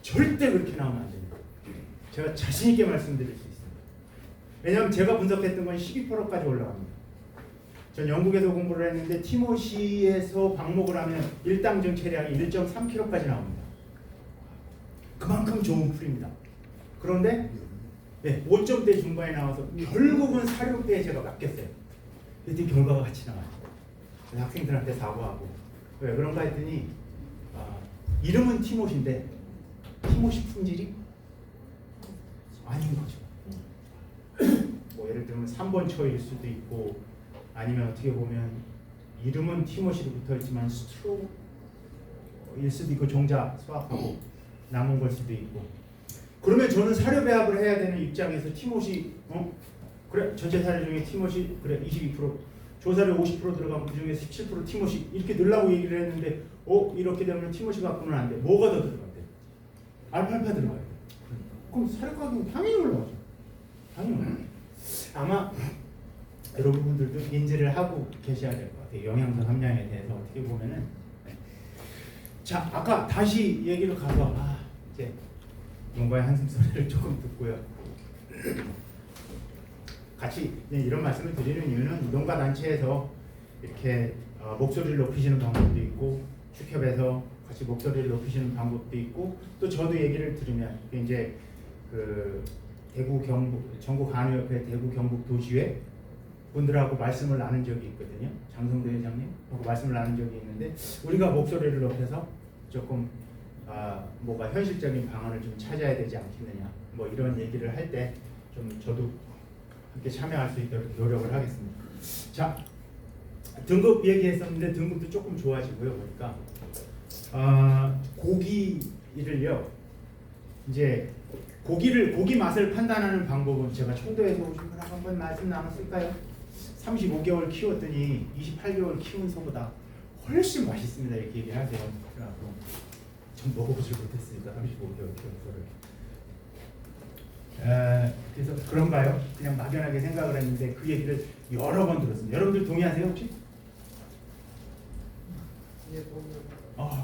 [SPEAKER 1] 그렇게 나오면 안 됩니다. 제가 자신 있게 말씀드릴 수 있습니다. 왜냐하면 제가 분석했던 건 12%까지 올라갑니다. 전 영국에서 공부를 했는데 티모시에서 방목을 하면 일당 증체량이 1.3kg까지 나옵니다. 그만큼 좋은 풀입니다. 그런데 5점대 중반에 나와서 결국은 사료배에 제가 맡겼어요. 그랬더니 결과가 같이 나와요. 학생들한테 사과하고 왜 그런가 했더니 이름은 티모시인데 티모시 품질이 아닌 거죠. 뭐 예를 들면 3번 초일 수도 있고 아니면 어떻게 보면 이름은 티모시로 붙어있지만 스트로일 수도 있고 종자 수확하고 남은 걸 수도 있고 그러면 저는 사료 배합을 해야 되는 입장에서 티모시 그래 전체 사료 중에 티모시 그래 22% 조사료 50% 들어가면 그 중에 17% 티모시 이렇게 넣으려고 얘기를 했는데 이렇게 되면 티모시 갖고는 안 돼. 뭐가 더 들어간대? 알팔파 들어가요. 그럼 사료 가격은 당연히 올라가죠. 아마 여러분들도 인지를 하고 계셔야 될 것 같아요. 영양소 함량에 대해서 어떻게 보면은. 네. 자, 아까 다시 얘기를 가서 이제 농가의 한숨소리를 조금 듣고요. 같이 이런 말씀을 드리는 이유는 농가 단체에서 이렇게 목소리를 높이시는 방법도 있고 축협에서 같이 목소리를 높이시는 방법도 있고 또 저도 얘기를 들으면 이제 그 대구 경북 전국 한의협회 대구 경북 도시회 분들하고 말씀을 나눈 적이 있거든요. 장성대 회장님하고 말씀을 나눈 적이 있는데 우리가 목소리를 높여서 조금 뭐가 현실적인 방안을 좀 찾아야 되지 않겠느냐 뭐 이런 얘기를 할 때 좀 저도 함께 참여할 수 있도록 노력을 하겠습니다. 자, 등급 얘기했었는데 등급도 조금 좋아지고요. 보니까 고기를요. 이제 고기 맛을 판단하는 방법은 제가 청도에서 오신 분하고 한번 말씀 나눴을까요? 35개월 키웠더니 28개월 키운 소보다 훨씬 맛있습니다. 이렇게 얘기하세요. 그래갖고 전 먹어보질 못했으니까 35개월 키운 소를. 그래서 그런가요? 그냥 막연하게 생각을 했는데 그 얘기를 여러 번 들었습니다. 여러분들 동의하세요 혹시?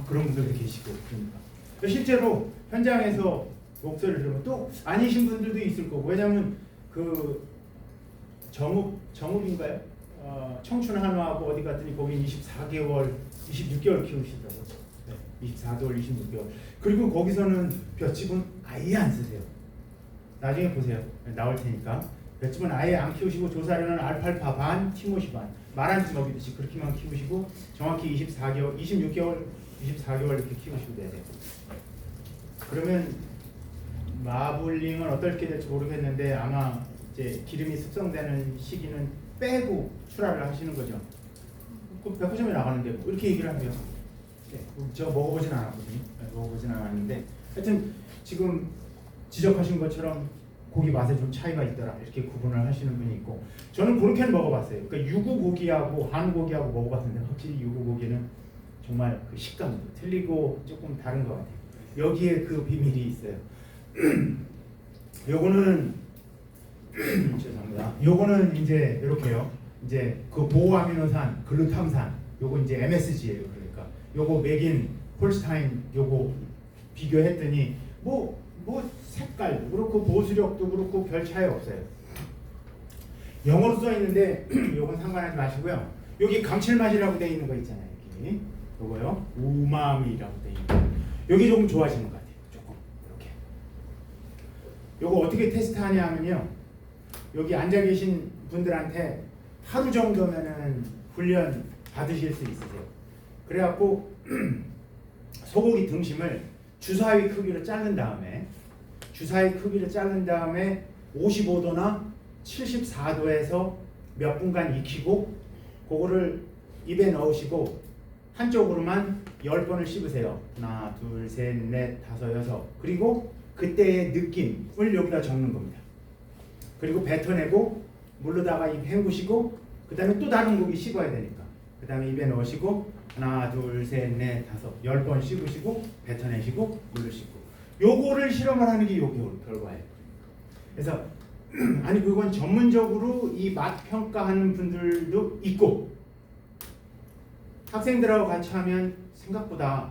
[SPEAKER 1] 그런 분들도 계시고 그러니까 실제로 현장에서 목소리를 들으면 또 아니신 분들도 있을 거고 왜냐하면 그 정읍인가요? 청춘 한화하고 어디 갔더니 거기 24개월, 26개월 키우시더라고요. 네, 24개월, 26개월. 그리고 거기서는 볏짚은 아예 안 쓰세요. 나중에 보세요. 나올 테니까. 볏짚은 아예 안 키우시고 조사료는 알팔파 반, 티모시 반. 말한지 먹이듯이 그렇게만 키우시고 정확히 24개월, 26개월, 24개월 이렇게 키우시면 돼요. 그러면 마블링은 어떻게 될지 모르겠는데 아마 이제 기름이 숙성되는 시기는 빼고 출하를 하시는 거죠. 그 백화점에 나가는데 뭐 이렇게 얘기를 하세요. 네, 제가 먹어보진 않았거든요. 네, 먹어보진 않았는데 하여튼 지금 지적하신 것처럼 고기 맛에 좀 차이가 있더라 이렇게 구분을 하시는 분이 있고 저는 그렇게는 먹어봤어요. 그러니까 유구고기하고 한고기하고 먹어봤는데 확실히 유구고기는 정말 그 식감도 틀리고 조금 다른 것 같아요. 여기에 그 비밀이 있어요. 요거는 죄송합니다. 요거는 이제 이렇게요. 이제 그 보호아미노산, 글루탐산, 요거 이제 MSG예요. 그러니까 요거 맥인 홀스타인 요거 비교했더니 뭐 색깔도 그렇고 보수력도 그렇고 별 차이 없어요. 영어로 써 있는데 요건 상관하지 마시고요. 여기 감칠맛이라고 돼 있는 거 있잖아요. 여기 요거요. 우마미라고 돼 있는 거. 여기 조금 좋아지는 것 같아요. 조금 이렇게. 요거 어떻게 테스트하냐면요. 여기 앉아 계신 분들한테 하루 정도면은 훈련 받으실 수 있으세요. 그래갖고 소고기 등심을 주사위 크기로 자른 다음에 55도나 74도에서 몇 분간 익히고 그거를 입에 넣으시고 한쪽으로만 10번을 씹으세요. 하나, 둘, 셋, 넷, 다섯, 여섯. 그리고 그때의 느낌을 여기다 적는 겁니다. 그리고 뱉어내고 물로다가 입 헹구시고 그 다음에 또 다른 고기 씹어야 되니까 그 다음에 입에 넣으시고 하나, 둘, 셋, 넷, 다섯, 10번 씹으시고 뱉어내시고 물로 씹고 요거를 실험을 하는 게 요 결과예요. 그래서 아니 그건 전문적으로 이 맛 평가하는 분들도 있고 학생들하고 같이 하면 생각보다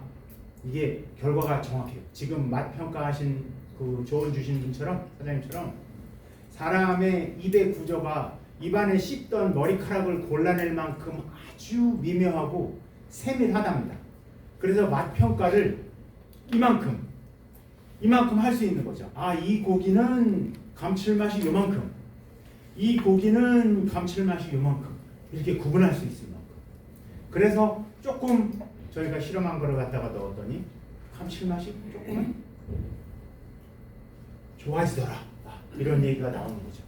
[SPEAKER 1] 이게 결과가 정확해요. 지금 맛 평가하신 그 조언 주신 분처럼 사장님처럼 사람의 입의 구조가 입안에 씹던 머리카락을 골라낼 만큼 아주 미묘하고 세밀하답니다. 그래서 맛 평가를 이만큼 할 수 있는 거죠. 이 고기는 감칠맛이 요만큼, 이 고기는 감칠맛이 요만큼 이렇게 구분할 수 있을 만큼. 그래서 조금 저희가 실험한 거를 갖다가 넣었더니 감칠맛이 조금은 좋아지더라. 이런 얘기가 나오는 거죠.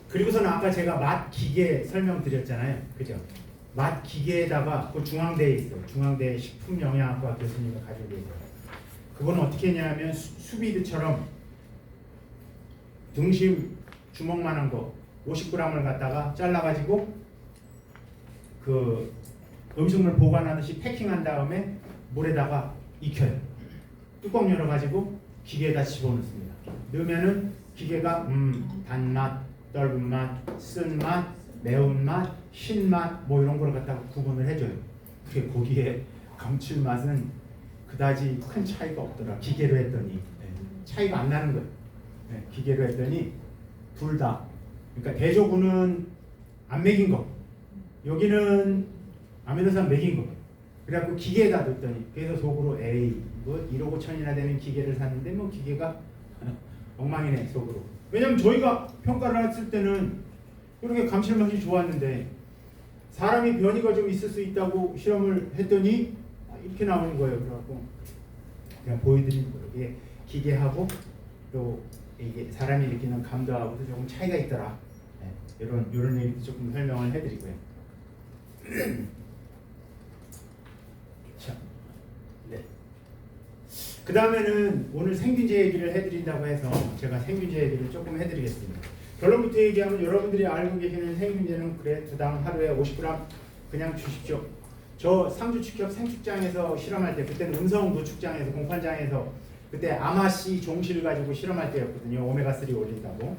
[SPEAKER 1] 그리고서는 아까 제가 맛 기계 설명드렸잖아요. 그죠? 맛 기계에다가 그 중앙대에 있어요. 중앙대 식품영양학과 교수님이 가지고 계세요. 그건 어떻게 했냐면 수비드처럼 등심 주먹만한 거 50g을 갖다가 잘라가지고 그 음식물 보관하듯이 패킹한 다음에 물에다가 익혀요. 뚜껑 열어가지고 기계에다 집어넣습니다. 넣으면은 기계가 단맛, 떫은 맛, 쓴맛, 매운맛, 신맛 뭐 이런 걸 갖다가 구분을 해줘요. 그게 거기에 감칠맛은 그다지 큰 차이가 없더라. 기계로 했더니 차이가 안 나는 거예요. 기계로 했더니 둘 다. 그러니까 대조군은 안 먹인 거, 여기는 아미노산 먹인 거. 그래갖고 기계에다 뒀더니 그래서 속으로 에이 뭐 1억 5천이나 되는 기계를 샀는데 뭐 기계가 엉망이네 속으로. 왜냐면 저희가 평가를 했을 때는 이렇게 감칠맛이 좋았는데 사람이 변이가 좀 있을 수 있다고 실험을 했더니 이렇게 나오는 거예요. 그래갖고 그냥 보여드리는 거예요. 이게 기계하고 또 이게 사람이 느끼는 감도하고도 조금 차이가 있더라. 이런 얘기도 조금 설명을 해드리고요. 자, 네. 그 다음에는 오늘 생균제 얘기를 해드린다고 해서 제가 생균제 얘기를 조금 해드리겠습니다. 결론부터 얘기하면 여러분들이 알고 계시는 생균제는 그래 주당 하루에 50g 그냥 주십시오. 저 상주 축협 생축장에서 실험할 때 그때는 음성 노축장에서 공판장에서 그때 아마씨 종실 가지고 실험할 때였거든요. 오메가3 올린다고.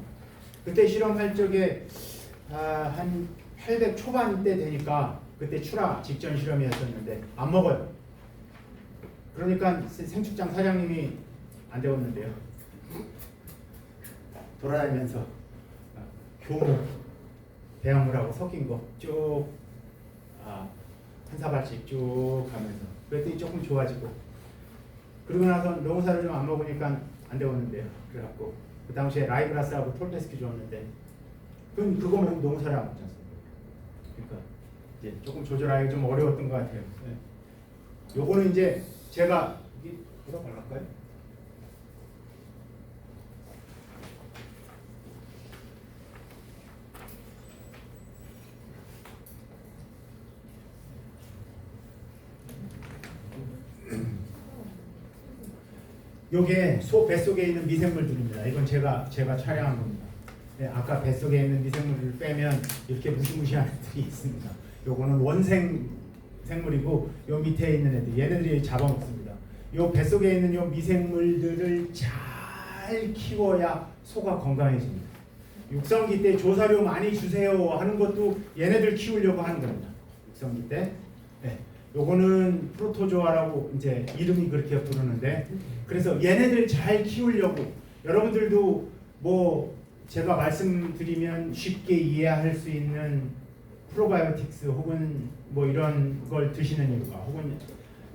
[SPEAKER 1] 그때 실험할 적에 한 800 초반 때 되니까 그때 출하 직전 실험이었었는데 안 먹어요. 그러니까 생축장 사장님이 안 되었는데요. 돌아다니면서 효모 배양물하고 섞인 거 쭉 한 사발씩 쭉 가면서 그랬더니 조금 좋아지고 그러고 나서 농사를 좀 안 먹으니까 안 되었는데요. 그래갖고 그 당시에 라이브라스하고 톨베스키 줬는데 그건 그거 먹으면 농사를 안 먹지 않습니까? 그러니까 이제 조금 조절하기 좀 어려웠던 것 같아요. 요거는 이제 제가 이게 뭐라 말할까요? 요게 소 뱃속에 있는 미생물들입니다. 이건 제가 촬영한 겁니다. 아까 뱃속에 있는 미생물을 빼면 이렇게 무시무시한 애들이 있습니다. 요거는 원생 생물이고 요 밑에 있는 애들 얘네들이 잡아먹습니다. 요 뱃속에 있는 요 미생물들을 잘 키워야 소가 건강해집니다. 육성기 때 조사료 많이 주세요 하는 것도 얘네들 키우려고 하는 겁니다. 육성기 때. 요거는 프로토조아라고 이제 이름이 그렇게 부르는데 그래서 얘네들 잘 키우려고 여러분들도 뭐 제가 말씀드리면 쉽게 이해할 수 있는 프로바이오틱스 혹은 뭐 이런 걸 드시는 이유가 혹은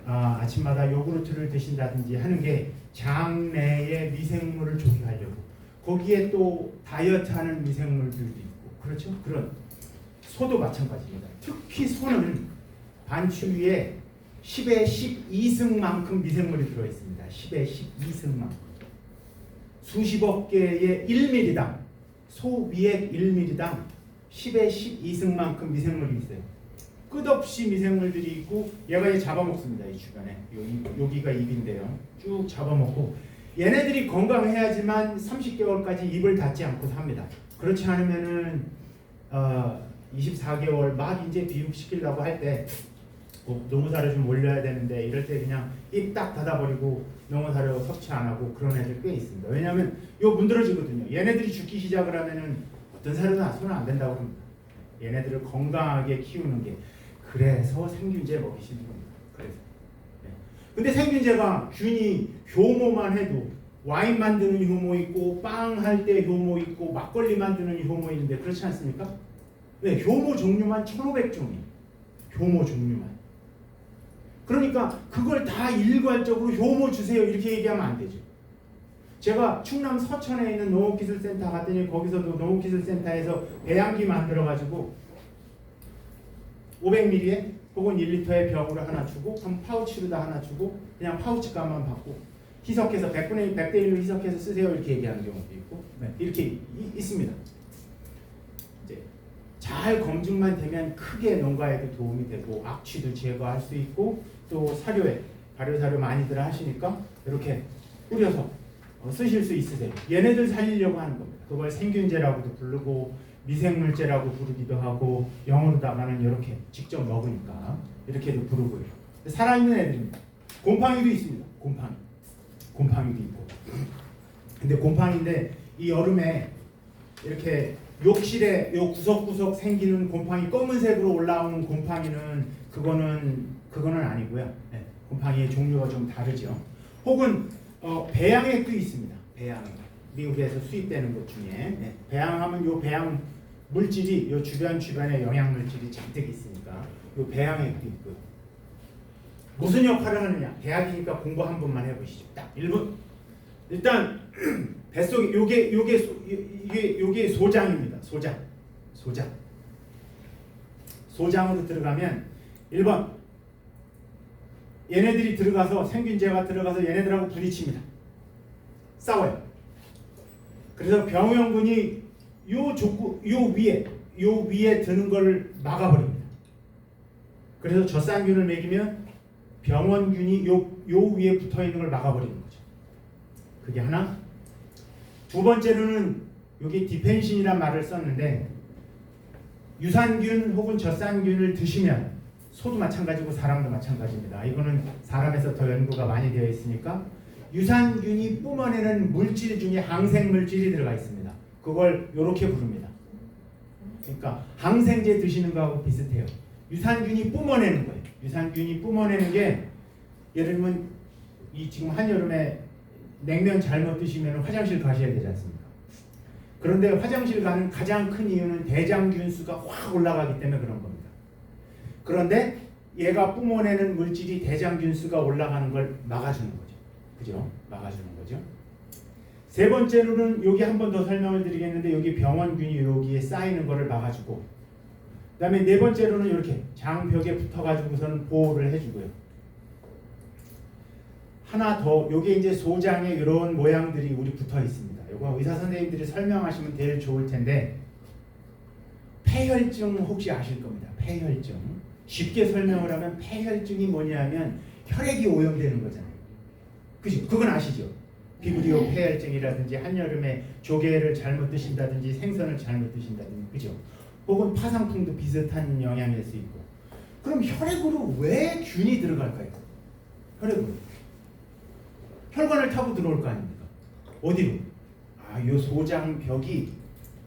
[SPEAKER 1] 아침마다 요구르트를 드신다든지 하는 게 장내의 미생물을 조기하려고 거기에 또 다이어트하는 미생물들도 있고 그렇죠? 그런 소도 마찬가지입니다. 특히 소는 반추 위에 10의 12승만큼 미생물이 들어있습니다. 10의 12승만큼. 수십억 개의 1ml당 소위액 1ml당 10의 12승만큼 미생물이 있어요. 끝없이 미생물들이 있고 얘가 이제 잡아먹습니다. 이 주변에 여기가 입인데요. 쭉 잡아먹고 얘네들이 건강해야지만 30개월까지 입을 닫지 않고 삽니다. 그렇지 않으면은 24개월 막 이제 비육시키려고 할 때 농사를 좀 올려야 되는데 이럴 때 그냥 입 딱 닫아버리고 농사료 섭취 안 하고 그런 애들 꽤 있습니다. 왜냐하면 요 문드러지거든요. 얘네들이 죽기 시작을 하면은 어떤 사료는 손은 안 된다고 합니다. 얘네들을 건강하게 키우는 게 그래서 생균제 먹이시는 겁니다. 그래서. 근데 생균제가 균이 효모만 해도 와인 만드는 효모 있고 빵 할 때 효모 있고 막걸리 만드는 효모 있는데 그렇지 않습니까? 네, 효모 종류만 1500종이에요. 효모 종류만. 그러니까 그걸 다 일괄적으로 효모 주세요 이렇게 얘기하면 안 되죠. 제가 충남 서천에 있는 농업기술센터 갔더니 거기서도 농업기술센터에서 배양기 만들어가지고 500ml에 혹은 1리터의 병으로 하나 주고 그럼 파우치로 다 하나 주고 그냥 파우치 값만 받고 희석해서 100분의 100대 1로 희석해서 쓰세요 이렇게 얘기하는 경우도 있고 이렇게 있습니다. 이제 잘 검증만 되면 크게 농가에도 도움이 되고 악취도 제거할 수 있고 또 사료에 발효사료 많이들 하시니까 이렇게 뿌려서 쓰실 수 있으세요. 얘네들 살리려고 하는 겁니다. 그걸 생균제라고도 부르고 미생물제라고 부르기도 하고 영어로다가는 이렇게 직접 먹으니까 이렇게도 부르고요. 살아있는 애들입니다. 곰팡이도 있습니다. 곰팡이도 있고. 근데 곰팡이인데 이 여름에 이렇게 욕실에 요 구석구석 생기는 곰팡이 검은색으로 올라오는 곰팡이는 그거는 아니고요. 네, 곰팡이의 종류가 좀 다르죠. 혹은 배양액도 있습니다. 배양액. 미국에서 수입되는 것 중에 네, 배양하면 요 배양 물질이 요 주변에 영양 물질이 잔뜩 있으니까 요 배양액도 있고요. 무슨 역할을 하느냐? 대학이니까 공부 한 번만 해보시죠. 딱 1분. 일단 뱃속에 요게 소장입니다. 소장으로 들어가면 1번 얘네들이 들어가서 생균제가 들어가서 얘네들하고 부딪힙니다. 싸워요. 그래서 병원균이 요 위에 드는 걸 막아버립니다. 그래서 젖산균을 먹이면 병원균이 요 위에 붙어 있는 걸 막아버리는 거죠. 그게 하나. 두 번째로는 여기 디펜신이란 말을 썼는데 유산균 혹은 젖산균을 드시면 소도 마찬가지고 사람도 마찬가지입니다. 이거는 사람에서 더 연구가 많이 되어 있으니까 유산균이 뿜어내는 물질 중에 항생 물질이 들어가 있습니다. 그걸 이렇게 부릅니다. 그러니까 항생제 드시는 거하고 비슷해요. 유산균이 뿜어내는 거예요. 유산균이 뿜어내는 게 예를 들면 이 지금 한여름에 냉면 잘못 드시면 화장실 가셔야 되지 않습니까? 그런데 화장실 가는 가장 큰 이유는 대장균 수가 확 올라가기 때문에 그런 겁니다. 그런데 얘가 뿜어내는 물질이 대장균 수가 올라가는 걸 막아주는 거죠. 그죠? 막아주는 거죠. 세 번째로는 여기 한 번 더 설명을 드리겠는데 여기 병원균이 여기에 쌓이는 거를 막아주고 그 다음에 네 번째로는 이렇게 장벽에 붙어가지고서는 보호를 해주고요. 하나 더, 요게 이제 소장에 이런 모양들이 우리 붙어 있습니다. 요거 의사 선생님들이 설명하시면 제일 좋을 텐데 폐혈증 혹시 아실 겁니다. 폐혈증. 쉽게 설명을 하면 폐혈증이 뭐냐면 혈액이 오염되는 거잖아요. 그죠? 그건 아시죠? 비브리오 폐혈증이라든지 한여름에 조개를 잘못 드신다든지 생선을 잘못 드신다든지 그죠? 혹은 파상풍도 비슷한 영향일 수 있고. 그럼 혈액으로 왜 균이 들어갈까요? 혈액으로. 혈관을 타고 들어올 거 아닙니까? 어디로? 요 소장벽이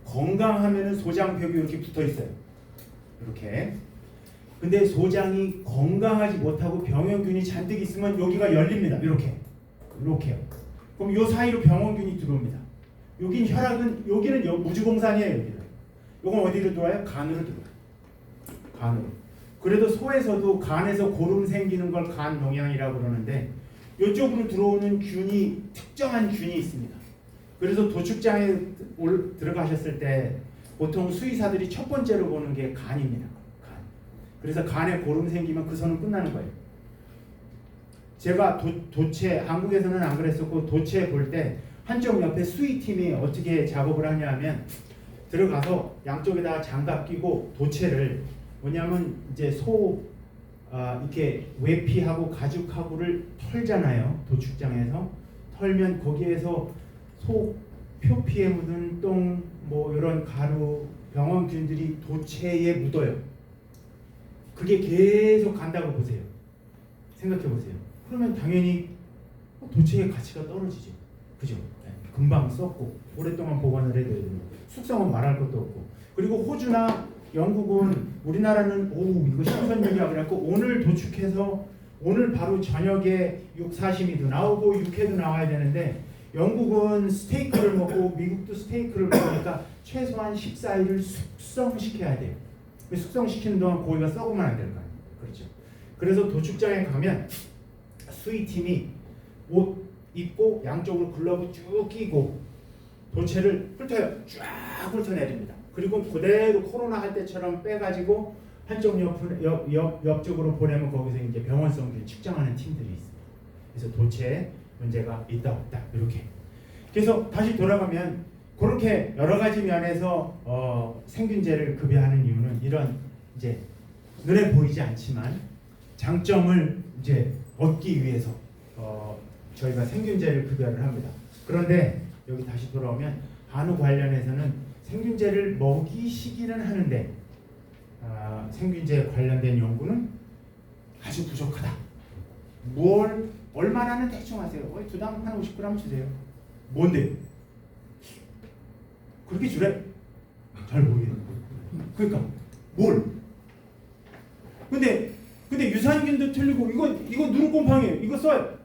[SPEAKER 1] 건강하면은 소장벽이 이렇게 붙어 있어요. 이렇게. 근데 소장이 건강하지 못하고 병원균이 잔뜩 있으면 여기가 열립니다. 이렇게요. 그럼 요 사이로 병원균이 들어옵니다. 여긴 혈압은 여기는 무주공산이에요. 여기는. 요건 어디로 들어와요? 간으로 들어와요. 간으로. 그래도 소에서도 간에서 고름 생기는 걸 간 농양이라고 그러는데 이쪽으로 들어오는 균이 특정한 균이 있습니다. 그래서 도축장에 들어가셨을 때 보통 수의사들이 첫 번째로 보는 게 간입니다. 간. 그래서 간에 고름 생기면 그 선은 끝나는 거예요. 제가 도체 한국에서는 안 그랬었고 도체 볼 때 한쪽 옆에 수의팀이 어떻게 작업을 하냐면 들어가서 양쪽에다가 장갑 끼고 도체를 뭐냐면 이제 이렇게 외피하고 가죽하고를 털잖아요. 도축장에서 털면 거기에서 소 표피에 묻은 똥 뭐 이런 가루 병원균들이 도체에 묻어요. 그게 계속 간다고 보세요. 생각해 보세요. 그러면 당연히 도체의 가치가 떨어지죠. 그죠? 네. 금방 썩고 오랫동안 보관을 해야 되고 숙성은 말할 것도 없고 그리고 호주나 영국은 우리나라는 이거 신선육이야 그래갖고 오늘 도축해서 오늘 바로 저녁에 육사시미도 나오고 육회도 나와야 되는데 영국은 스테이크를 먹고 미국도 스테이크를 먹으니까 최소한 14일을 숙성시켜야 돼요. 숙성시키는 동안 고기가 썩으면 안 될 거 아니에요. 그렇죠. 그래서 도축장에 가면 수의팀이 옷 입고 양쪽으로 글러브 쭉 끼고 도체를 훑어요. 쫙 훑어내립니다. 그리고 그대로 코로나 할 때처럼 빼가지고 한쪽 옆쪽으로 보내면 거기서 이제 병원성균 측정하는 팀들이 있습니다. 그래서 도체에 문제가 있다 없다 이렇게. 그래서 다시 돌아가면 그렇게 여러 가지 면에서 생균제를 급여하는 이유는 이런 이제 눈에 보이지 않지만 장점을 이제 얻기 위해서 저희가 생균제를 급여를 합니다. 그런데 여기 다시 돌아오면 한우 관련해서는 생균제를 먹이시기는 하는데 생균제 관련된 연구는 아주 부족하다. 얼마나는 대충 하세요. 두당 한 50g 주세요. 뭔데? 그렇게 줄해? 잘 모르겠는 그러니까 뭘? 근데 유산균도 틀리고 이거 누르곰팡이에요. 이거 써요.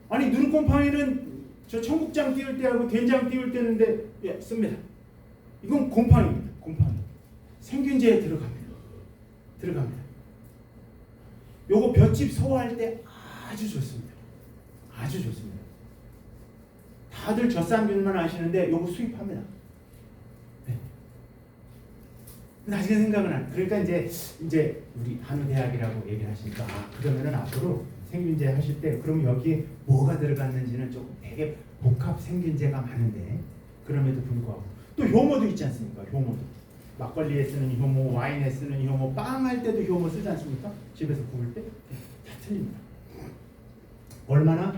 [SPEAKER 1] 아니 누르곰팡이는 저 청국장 띄울 때하고 된장 띄울 때는데 예, 씁니다. 이건 곰팡이입니다. 곰팡이. 생균제에 들어갑니다. 요거 볏짚 소화할 때 아주 좋습니다. 아주 좋습니다. 다들 젖산균만 아시는데 요거 수입합니다. 네. 나중에 생각은 안. 그러니까 이제 우리 한의대학이라고 얘기를 하시니까 그러면은 앞으로 생균제 하실 때 그럼 여기에 뭐가 들어갔는지는 조금 되게 복합 생균제가 많은데 그럼에도 불구하고 또 효모도 있지 않습니까? 효모도 막걸리에 쓰는 효모, 와인에 쓰는 효모, 빵 할 때도 효모 쓰지 않습니까? 집에서 구울 때 다 틀립니다. 얼마나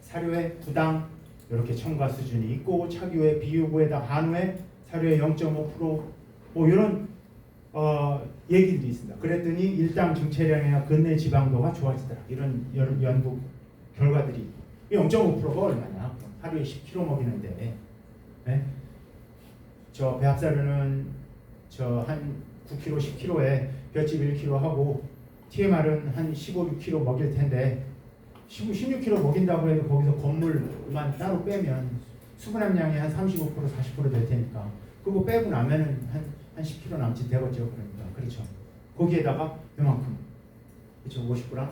[SPEAKER 1] 사료의 구당 이렇게 첨가 수준이 있고 착유의 비유구에다 한우의 사료의 0.5% 뭐 이런 얘기들이 있습니다. 그랬더니 일당 중체량이나 근내 지방도가 좋아지더라. 이런 연구 결과들이 0.5%가 얼마냐? 하루에 10kg 먹이는데, 네? 저 배합사료는 저 한 9kg, 10kg에 볏짚 1kg 하고 TMR은 한 15, 6kg 먹일 텐데 16kg 먹인다고 해도 거기서 건물만 따로 빼면 수분 함량이 한 35%, 40% 될 테니까 그거 빼고 나면은 한 10kg 남짓 되겠죠. 그러니까 그렇죠. 거기에다가 이만큼 그렇죠. 50g, 60g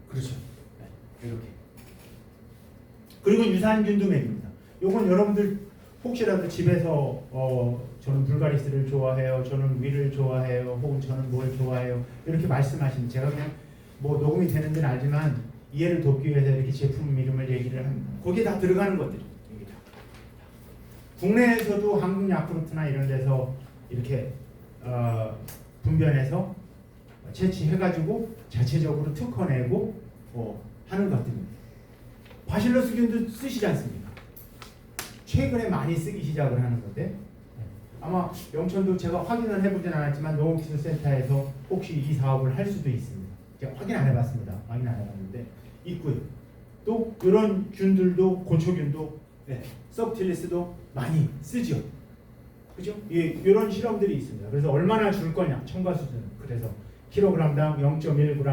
[SPEAKER 1] 그렇죠. 네, 이렇게. 그리고 유산균도 먹입니다. 요건 여러분들 혹시라도 집에서 저는 불가리스를 좋아해요, 저는 위를 좋아해요, 혹은 저는 뭘 좋아해요 이렇게 말씀하시면 제가 그냥 뭐 녹음이 되는 데는 알지만 이해를 돕기 위해서 이렇게 제품 이름을 얘기를 합니다. 거기에 다 들어가는 것들이 국내에서도 한국 야쿠르트나 이런 데서 이렇게 분변해서 채취해가지고 자체적으로 특허내고 하는 것들입니다. 바실러스균도 쓰시지 않습니까? 최근에 많이 쓰기 시작을 하는 건데 아마 영천도 제가 확인을 해보진 않았지만 농업기술센터에서 혹시 이 사업을 할 수도 있습니다. 제가 확인 안 해봤습니다. 확인 안 해봤는데 있고요. 또 이런 균들도 곤초균도 서브틸리스도 많이 쓰죠. 그죠? 이런 실험들이 있습니다. 그래서 얼마나 줄 거냐 첨가 수준. 그래서 킬로그램당 0.1g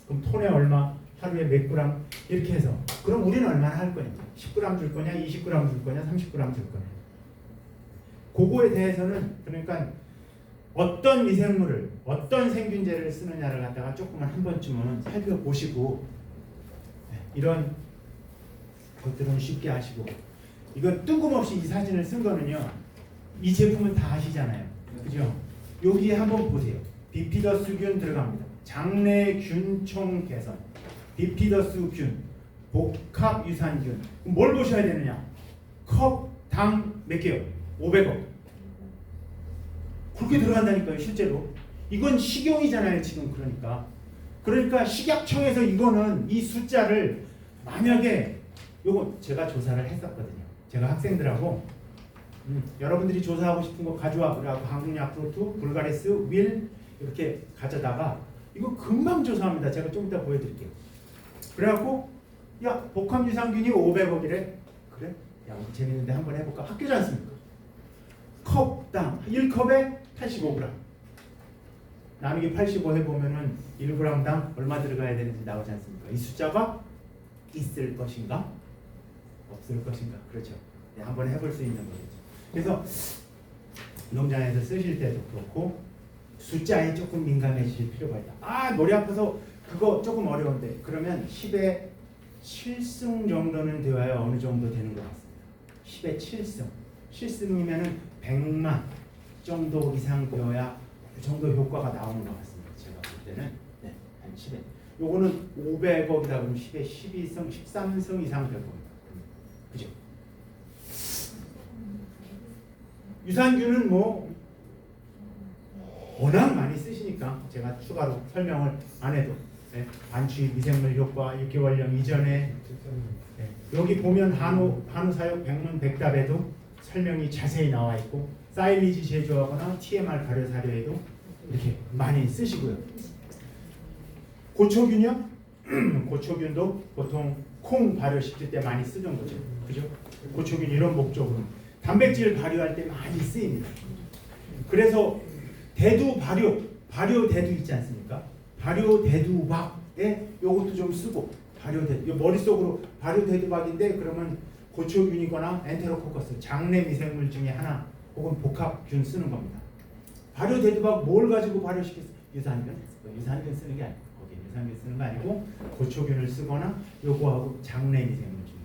[SPEAKER 1] 그럼 톤에 얼마 하루에 몇 그램 이렇게 해서 그럼 우리는 얼마나 할 거냐 10g 줄 거냐 20g 줄 거냐 30g 줄 거냐 그거에 대해서는 그러니까 어떤 미생물을 어떤 생균제를 쓰느냐를 갖다가 조금만 한 번쯤은 살펴보시고 이런 것들은 쉽게 아시고 이거 뜬금없이 이 사진을 쓴 거는요 이 제품은 다 아시잖아요 그죠? 여기에 한번 보세요 비피더스균 들어갑니다 장내 균총 개선 비피더스균 복합 유산균 뭘 보셔야 되느냐 컵 당 몇 개요? 500억 그렇게 들어간다니까요 실제로 이건 식용이잖아요 지금 그러니까 식약청에서 이거는 이 숫자를 만약에 요거 제가 조사를 했었거든요 제가 학생들하고 여러분들이 조사하고 싶은 거 가져와 그래갖고 한국 야쿠르트, 불가리스, 윌 이렇게 가져다가 이거 금방 조사합니다 제가 좀 이따 보여드릴게요 그래갖고 야 복합 유산균이 500억이래 그래? 야 우리 재밌는데 한번 해볼까? 학교지 않습니까? 컵당 1컵에 85g 나누기 85 해보면은 1g당 얼마 들어가야 되는지 나오지 않습니까? 이 숫자가 있을 것인가? 없을 것인가? 그렇죠. 네, 한번 해볼 수 있는 거겠죠. 그래서 농장에서 쓰실 때도 그렇고 숫자에 조금 민감해질 필요가 있다. 머리 아파서 그거 조금 어려운데 그러면 10의 7승 정도는 되어야 어느 정도 되는 것 같습니다. 10의 7승 7승이면은 100만 정도 이상 되어야 그 정도 효과가 나오는 것 같습니다. 제가 볼 때는 한 10에 요거는 500억이다 그러면 10에 12승 13승 이상 될 겁니다. 그죠? 유산균은 뭐 워낙 많이 쓰시니까 제가 추가로 설명을 안 해도 반추 미생물 효과 6개월령 이전에 여기 보면 한우 사육 백문백답에도 설명이 자세히 나와 있고 사일리지 제조하거나 TMR 발효 사료에도 이렇게 많이 쓰시고요. 고초균이요? 고초균도 보통 콩 발효시킬 때 많이 쓰던 거죠. 그죠? 고초균 이런 목적으로 단백질 발효할 때 많이 쓰입니다. 그래서 대두 발효 대두 있지 않습니까? 발효 대두박에 요것도 좀 쓰고 발효 대두 머릿속으로 발효 대두박인데 그러면 고초균이거나 엔테로코커스 장내 미생물 중에 하나 혹은 복합균 쓰는 겁니다. 발효 대두박 뭘 가지고 발효시켰어요? 유산균 쓰는 게 아니고 거기 유산균 쓰는 거 아니고 고초균을 쓰거나 요거하고 장내 미생물 중에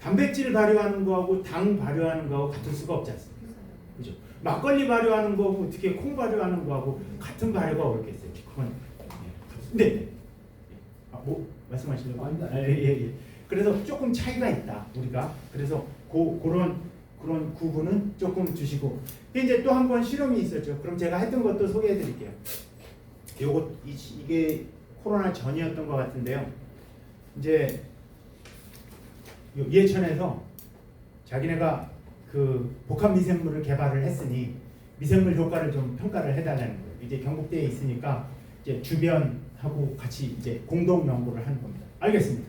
[SPEAKER 1] 단백질 발효하는 거하고 당 발효하는 거하고 같을 수가 없지 않습니까? 그죠? 막걸리 발효하는 거하고 어떻게 콩 발효하는 거하고 같은 발효가 어렵겠어요? 그건 네. 뭐 말씀하시려고? 예. 그래서 조금 차이가 있다 우리가. 그래서 그런 구분은 조금 주시고 이제 또 한 번 실험이 있었죠. 그럼 제가 했던 것도 소개해드릴게요. 이게 코로나 전이었던 것 같은데요. 이제 예천에서 자기네가 그 복합 미생물을 개발을 했으니 미생물 효과를 좀 평가를 해달라는 거예요. 이제 경북대에 있으니까 이제 주변하고 같이 이제 공동 연구를 하는 겁니다. 알겠습니다.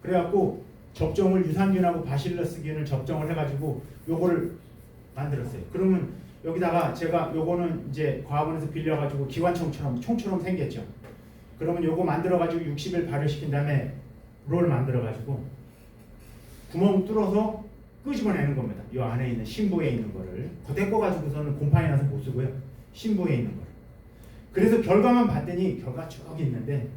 [SPEAKER 1] 그래갖고 접종을 유산균하고 바실러스균을 접종을 해가지고 요거를 만들었어요. 그러면 여기다가 제가 요거는 이제 과학원에서 빌려가지고 기관총처럼 총처럼 생겼죠. 그러면 요거 만들어가지고 60일 발효시킨 다음에 롤 만들어가지고 구멍 뚫어서 끄집어내는 겁니다. 요 안에 있는 심부에 있는 거를 겉에 거 가지고서는 곰팡이 나서 못 쓰고요. 심부에 있는 거를. 그래서 결과만 봤더니 결과 쭉 있는데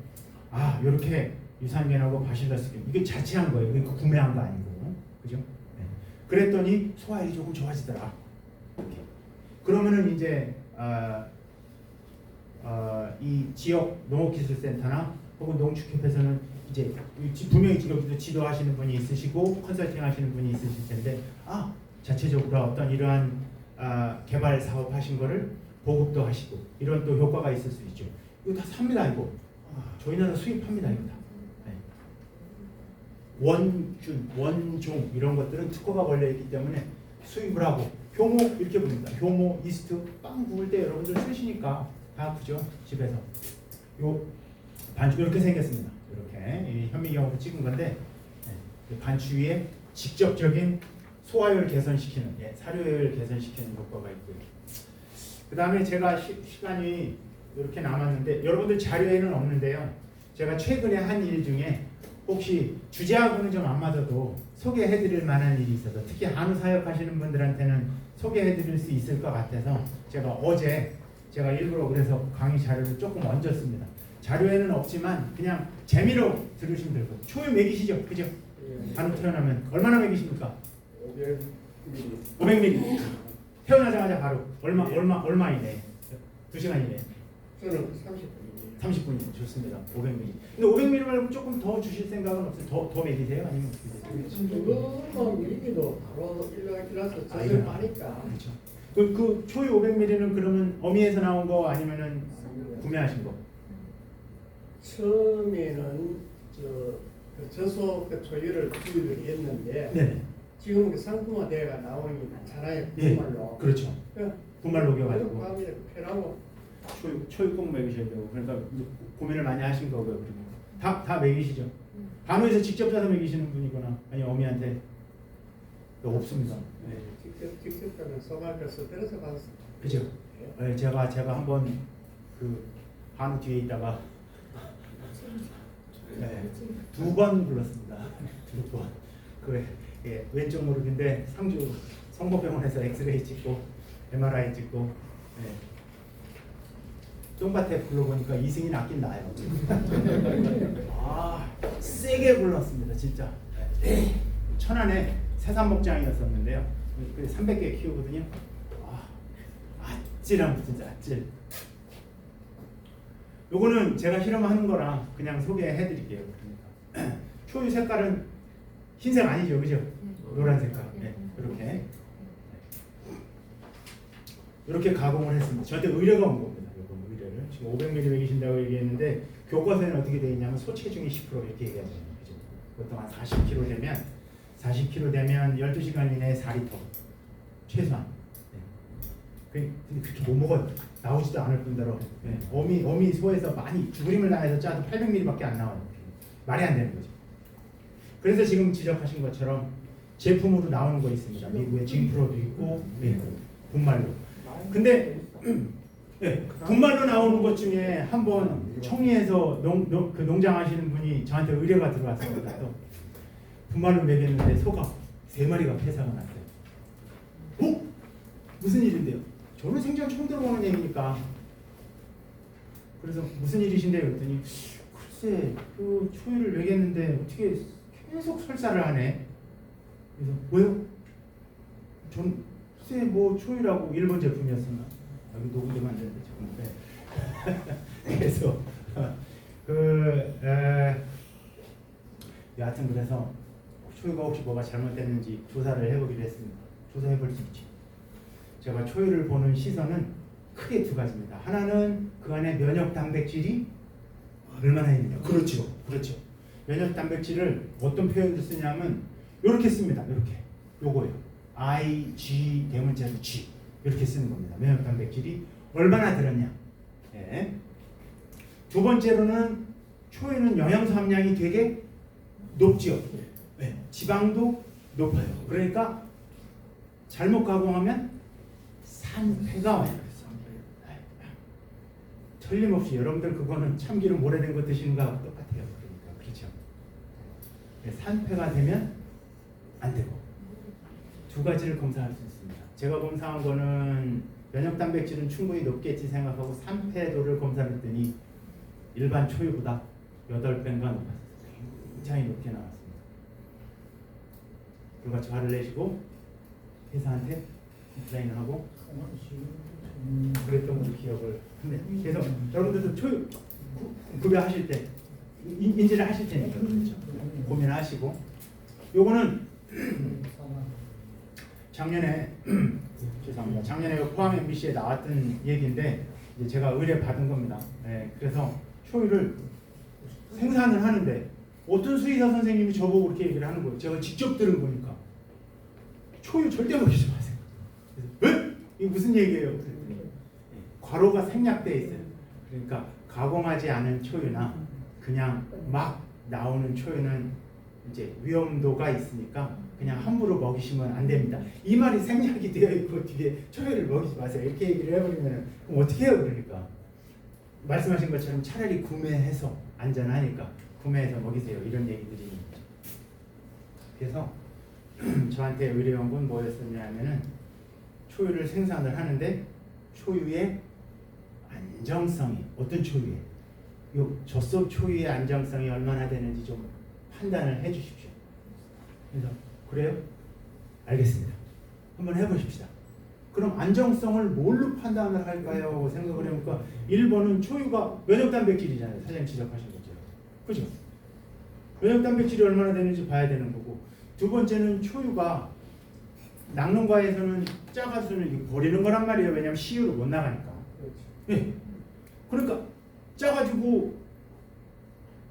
[SPEAKER 1] 요렇게 유산균하고 바실러스균 이게 자체한 거예요. 그러니까 구매한 거 아니고 그죠? 네. 그랬더니 소화율이 조금 좋아지더라. 이렇게. 그러면은 이제 이 지역 농업기술센터나 혹은 농축협에서는 이제 분명히 여기도 지도하시는 분이 있으시고 컨설팅 하시는 분이 있으실 텐데 자체적으로 어떤 이러한 개발 사업 하신 거를 보급도 하시고 이런 또 효과가 있을 수 있죠. 이거 다 삽니다 이거. 저희 나라 수입합니다 이거 다. 네. 원균, 원종 이런 것들은 특허가 걸려 있기 때문에 수입을 하고 효모 이렇게 부릅니다. 효모, 이스트 빵 구울 때 여러분들 쓰시니까 다 아프죠 집에서. 요 반죽 이렇게 생겼습니다. 이렇게 이 현미경으로 찍은 건데 반죽 위에 직접적인 소화율 개선시키는 사료율 개선시키는 효과가 있고요. 그 다음에 제가 시간이 이렇게 남았는데 여러분들 자료에는 없는데요. 제가 최근에 한 일 중에 혹시 주제하고는 좀 안 맞아도 소개해드릴 만한 일이 있어서 특히 한우 사역하시는 분들한테는 소개해드릴 수 있을 것 같아서 제가 어제 제가 일부러 그래서 강의 자료를 조금 얹었습니다. 자료에는 없지만 그냥 재미로 들으시면 될 거예요. 초유 먹이시죠? 그죠? 한우 태어나면 얼마나 먹이십니까? 500ml. 태어나자마자 바로 얼마이네? 2시간이네.
[SPEAKER 5] 저는 30분이에요.
[SPEAKER 1] 30분이요. 좋습니다. 500ml. 근데 500ml 말고 조금 더 주실 생각은 없어요? 더 먹이세요? 아니면 어떻게 되세요?
[SPEAKER 5] 그거만 미리도 바로 일어나서 젖을
[SPEAKER 1] 일어나.
[SPEAKER 5] 빠니까.
[SPEAKER 1] 그렇죠. 그 초유 500ml는 그러면 어미에서 나온 거 아니면은 구매하신 거?
[SPEAKER 5] 처음에는 그 저소 그 초유를 구입을 했는데
[SPEAKER 1] 네.
[SPEAKER 5] 지금 그 상품화되어가 나오니 많잖아요.
[SPEAKER 1] 예.
[SPEAKER 5] 정말로.
[SPEAKER 1] 그렇죠. 분말 녹여가지고
[SPEAKER 5] 마음이 편하고
[SPEAKER 1] 초유 꼭 먹이셔야 되고 그러니까 고민을 많이 하신 거고요. 그리고 다 먹이시죠. 간호에서 직접 사서 먹이시는 분이거나 아니 어미한테 없습니다. 네.
[SPEAKER 5] 직접 가면 소갈에서 들어서 가서
[SPEAKER 1] 그죠. 네, 제가 한번 그 한우 뒤에 있다가 네, 2번 불렀습니다. 2번. 왼쪽 무릎인데 상주 성모병원에서 엑스레이 찍고 MRI 찍고 똥밭에 불러보니까 이승이 낫긴 나요. 세게 불렀습니다 진짜. 천안에 새삼 목장이었었는데요. 300개 키우거든요. 아찔한 진짜 아찔. 요거는 제가 실험하는 거랑 그냥 소개해드릴게요. 그러니까 초유 색깔은 흰색 아니죠, 그죠? 노란 색깔. 네, 이렇게 가공을 했습니다. 저한테 의뢰가 온 겁니다. 요거 의뢰를 지금 500ml 먹이신다고 얘기했는데 교과서에는 어떻게 되어 있냐면 소체중의 10% 이렇게 얘기하잖아요. 그죠? 보통 한 40kg 되면 12시간 이내에 4리터 최소한. 근데 그렇게 못 먹어요. 나오지도 않을 뿐더러 어미 소에서 많이 죽으림을 당해서 짜도 800ml밖에 안 나와요. 말이 안 되는 거죠. 그래서 지금 지적하신 것처럼 제품으로 나오는 거 있습니다. 미국의 징프로도 있고 네, 분말로. 근데 분말로 나오는 것 중에 한번 청리에서 그 농장 하시는 분이 저한테 의뢰가 들어왔어요. 그래서 분말로 먹였는데 소가 3마리가 폐사가 났어요. 어? 무슨 일인데요? 저는 생전 처음 들어보는 얘기니까. 그래서 무슨 일이신데요? 그랬더니 글쎄 그 초유를 먹였는데 어떻게 계속 설사를 하네. 그래서 왜요? 전 글쎄 뭐 초유라고 일본 제품이었으나 여기 녹음되면 안 되는데 조금 그래서 여하튼 그래서 초유가 혹시 뭐가 잘못됐는지 조사를 해보기로 했습니다. 조사해볼 수 있죠. 제가 초유를 보는 시선은 크게 2가지입니다. 하나는 그 안에 면역 단백질이 얼마나 있느냐. 그렇죠. 면역 단백질을 어떤 표현을 쓰냐면 이렇게 씁니다. 이렇게 요거요. I, G 대문자로 G 이렇게 쓰는 겁니다. 면역 단백질이 얼마나 들었냐. 네. 2번째로는 초유는 영양소 함량이 되게 높지요. 네. 지방도 높아요. 그러니까 잘못 가공하면 산패가 와요. 틀림없이 여러분들 그거는 참기름 오래된 거 드시는 거하고 똑같아요. 그러니까 그렇죠. 네. 산패가 되면 안 되고 2가지를 검사할 수 있습니다. 제가 검사한 거는 면역 단백질은 충분히 높겠지 생각하고 산패도를 검사했더니 일반 초유보다 8배인가 높았어요. 굉장히 높게 나왔습니다. 불같이 화를 내시고 회사한테 컴플레인을 하고 그랬던 걸 기억을 합니다. 그래서 여러분들도 초유 급여하실 때 인지를 하실 테니까 그렇죠. 고민하시고 요거는 작년에 죄송합니다. 작년에 포항 MBC에 나왔던 얘기인데 이제 제가 의뢰 받은 겁니다. 네, 그래서 초유를 생산을 하는데 어떤 수의사 선생님이 저보고 그렇게 얘기를 하는 거예요. 제가 직접 들은 거니까 초유 절대 먹이지 마세요. 그래서 왜? 이게 무슨 얘기예요? 그랬더니 과로가 생략되어 있어요. 그러니까 가공하지 않은 초유나 그냥 막 나오는 초유는 이제 위험도가 있으니까 그냥 함부로 먹이시면 안 됩니다. 이 말이 생략이 되어 있고 뒤에 초유를 먹이지 마세요. 이렇게 얘기를 해버리면 그럼 어떻게 해요? 그러니까 말씀하신 것처럼 차라리 구매해서 안전하니까 구매해서 먹이세요. 이런 얘기들이 있죠. 그래서 저한테 의뢰한 건 뭐였었냐면은 초유를 생산을 하는데 초유의 안정성이 어떤 초유에 요 젖속 초유의 안정성이 얼마나 되는지 좀 판단을 해주십시오. 그래서 그래요? 알겠습니다. 한번 해보십시다. 그럼 안정성을 뭘로 판단을 할까요? 생각을 해보니까 1번은 초유가 면역단백질이잖아요. 사장님 지적하신 것처럼. 그죠? 면역단백질이 얼마나 되는지 봐야 되는 거고 2번째는 초유가 낙농가에서는 짜가지고는 버리는 거란 말이에요. 왜냐하면 시유로 못 나가니까. 예. 그러니까 짜가지고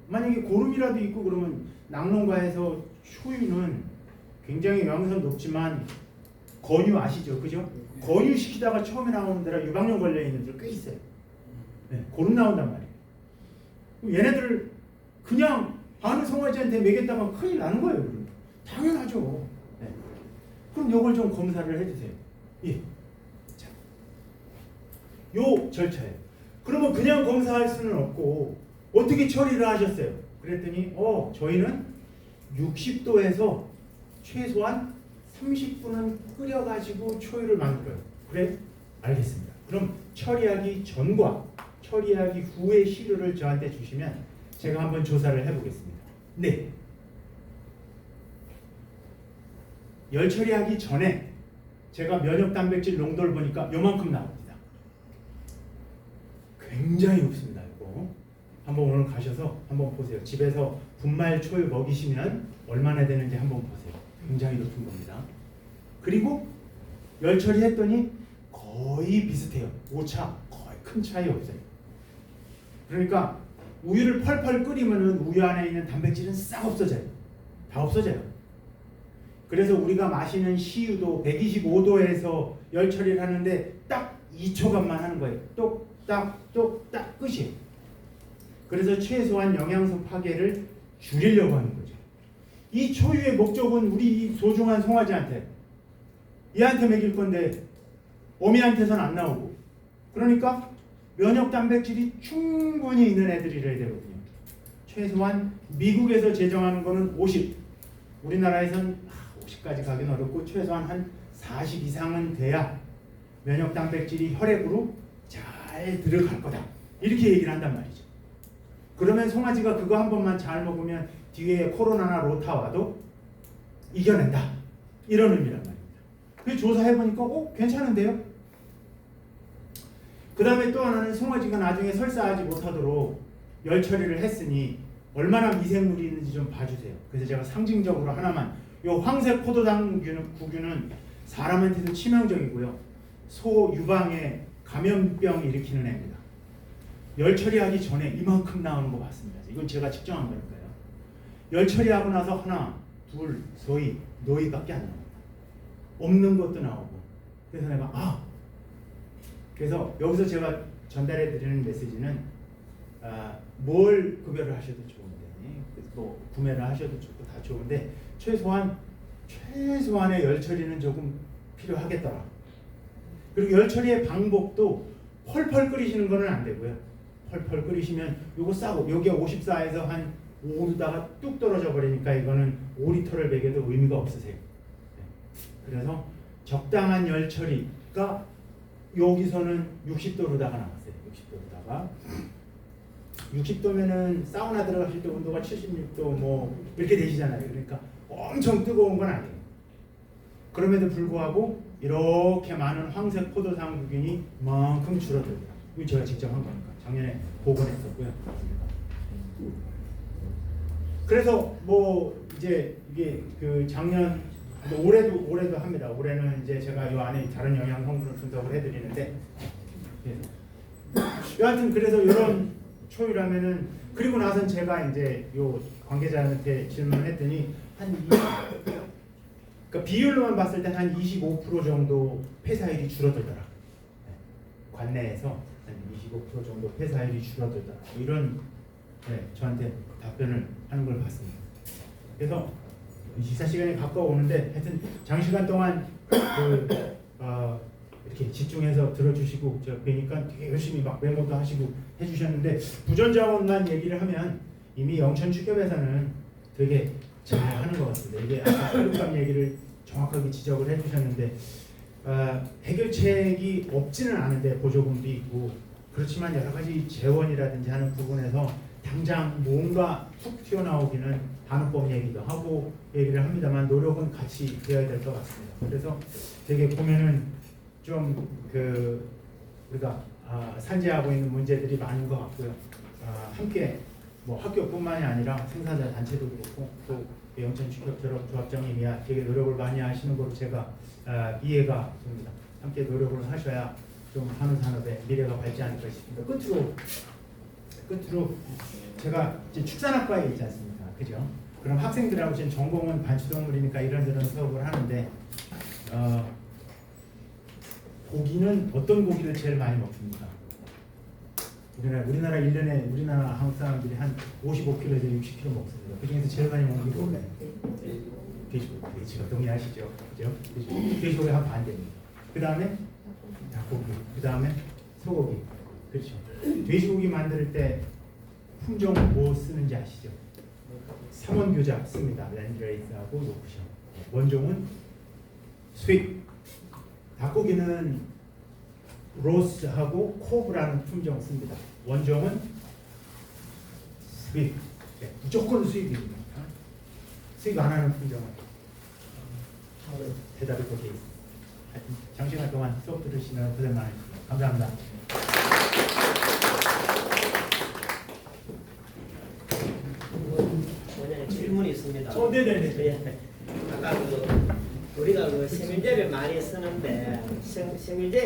[SPEAKER 1] 만약에 고름이라도 있고 그러면 낙농가에서 초유는 굉장히 영양소 높지만 건유 아시죠? 그죠? 건유 시키다가 처음에 나오는 데라 유방염 걸려 있는 데꽤 있어요. 네, 고름 나온단 말이에요. 얘네들 그냥 아는 송아지한테 먹였다가 큰일 나는 거예요. 그러면. 당연하죠. 네. 그럼 요걸 좀 검사를 해주세요. 예. 자, 요 절차예요. 그러면 그냥 검사할 수는 없고 어떻게 처리를 하셨어요? 그랬더니 저희는 60도에서 최소한 30분은 끓여가지고 초유를 만들어요. 그래? 알겠습니다. 그럼 처리하기 전과 처리하기 후의 시료를 저한테 주시면 제가 한번 조사를 해보겠습니다. 네. 열 처리하기 전에 제가 면역 단백질 농도를 보니까 요만큼 나옵니다. 굉장히 높습니다. 이거 한번 오늘 가셔서 한번 보세요. 집에서 분말 초유 먹이시면 얼마나 되는지 한번 보세요. 굉장히 높은 겁니다. 그리고 열 처리했더니 거의 비슷해요. 오차 거의 큰 차이 없어요. 그러니까 우유를 펄펄 끓이면은 우유 안에 있는 단백질은 싹 없어져요. 다 없어져요. 그래서 우리가 마시는 시유도 125도에서 열 처리를 하는데 딱 2초간만 하는 거예요. 똑딱 끝이에요. 그래서 최소한 영양소 파괴를 줄이려고 하는 거죠. 이 초유의 목적은 우리 이 소중한 송아지한테, 얘한테 먹일 건데 어미한테선 안 나오고, 그러니까 면역 단백질이 충분히 있는 애들이래야 되거든요. 최소한 미국에서 제정하는 거는 50, 우리나라에선 50까지 가긴 어렵고 최소한 한 40 이상은 돼야 면역 단백질이 혈액으로 잘 들어갈 거다, 이렇게 얘기를 한단 말이죠. 그러면 송아지가 그거 한 번만 잘 먹으면 뒤에 코로나나 로타 와도 이겨낸다, 이런 의미란 말입니다. 그 조사해보니까 괜찮은데요? 그 다음에 또 하나는 송아지가 나중에 설사하지 못하도록 열 처리를 했으니 얼마나 미생물이 있는지 좀 봐주세요. 그래서 제가 상징적으로 하나만, 요 황색 포도당 구균은 사람한테도 치명적이고요, 소 유방에 감염병 일으키는 애입니다. 열 처리하기 전에 이만큼 나오는 거 봤습니다. 이건 제가 측정한 거니까요. 열 처리하고 나서 하나, 둘, 서희, 너희밖에 안 나옵니다. 없는 것도 나오고. 그래서 내가 그래서 여기서 제가 전달해 드리는 메시지는 뭘 구별을 하셔도 좋은데, 뭐 구매를 하셔도 좋고 다 좋은데 최소한의 열 처리는 조금 필요하겠더라. 그리고 열 처리의 방법도 펄펄 끓이시는 거는 안 되고요. 펄펄 끓이시면 요거 싸고, 여기에 54에서 한 5루다가 뚝 떨어져 버리니까 이거는 5리터를 먹여도 의미가 없으세요. 그래서 적당한 열 처리가 여기서는 60도로다가 나왔어요. 60도로다가 60도면은 사우나 들어가실 때 온도가 76도 뭐 이렇게 되시잖아요. 그러니까 엄청 뜨거운 건 아니에요. 그럼에도 불구하고 이렇게 많은 황색 포도당 구균이 이만큼 줄어들어요. 이거 제가 직접 한 거니까 작년에 복원했었고요. 그래서 뭐 이제 이게 그 작년 올해도 합니다. 올해는 이제 제가 이 안에 다른 영양 성분을 분석을 해드리는데, 여하튼 그래서 이런 초유라면은, 그리고 나선 제가 이제 요 관계자한테 질문을 했더니 그러니까 비율로만 봤을 때 한 25% 정도 폐사율이 줄어들더라. 관내에서 한 25% 정도 폐사율이 줄어들더라. 이런 저한테 답변을 하는 걸 봤습니다. 그래서 식사 시간이 가까워오는데 하여튼 장시간 동안 이렇게 집중해서 들어주시고, 제가 뵈니까 되게 열심히 막 메모도 하시고 해주셨는데, 부전자원만 얘기를 하면 이미 영천 축협에서는 되게 잘 하는 것 같습니다. 이게 아까 사료값 얘기를 정확하게 지적을 해주셨는데, 해결책이 없지는 않은데 보조금도 있고, 그렇지만 여러 가지 재원이라든지 하는 부분에서 당장 뭔가 툭 튀어나오기는 반응법 얘기도 하고 얘기를 합니다만, 노력은 같이 되어야 될 것 같습니다. 그래서 되게 보면은 좀 우리가 산재하고 있는 문제들이 많은 것 같고요. 함께 뭐 학교뿐만이 아니라 생산자 단체도 그렇고 또 영천 축협조합장님이야 되게 노력을 많이 하시는 걸로 제가 이해가 됩니다. 함께 노력을 하셔야 좀 한우 산업의 미래가 밝지 않을까 싶습니다. 끝으로 제가 이제 축산학과에 있지 않습니까? 그죠? 그럼 학생들하고 지금 전공은 반추동물이니까 이런저런 수업을 하는데, 고기는 어떤 고기를 제일 많이 먹습니까? 우리나라 1년에 우리나라 한국 사람들이 한 55kg에서 60kg 먹습니다. 그 중에서 제일 많이 먹는 게 뭐예요? 돼지고기. 돼지가 동의하시죠? 그죠? 돼지고기 한 반 됩니다. 그 다음에 닭고기, 그 다음에 소고기. 그렇죠. 돼지고기 만들 때 품종 뭐 쓰는지 아시죠? 삼원교자 씁니다. 랜드레이스하고 노크셔. 원종은 스윗. 닭고기는 로스하고 코브라는 품종 씁니다. 원종은 스윗. 무조건 스윗입니다. 스윗 안 하는 품종은 대답이 거기에 있습니다. 장시간 동안 수업 들으시면 고생 많으십니다. 감사합니다.
[SPEAKER 3] 질문이 있습니다.
[SPEAKER 1] 네네네.
[SPEAKER 3] 아까 우리가 세밀제를 많이 쓰는데 세밀제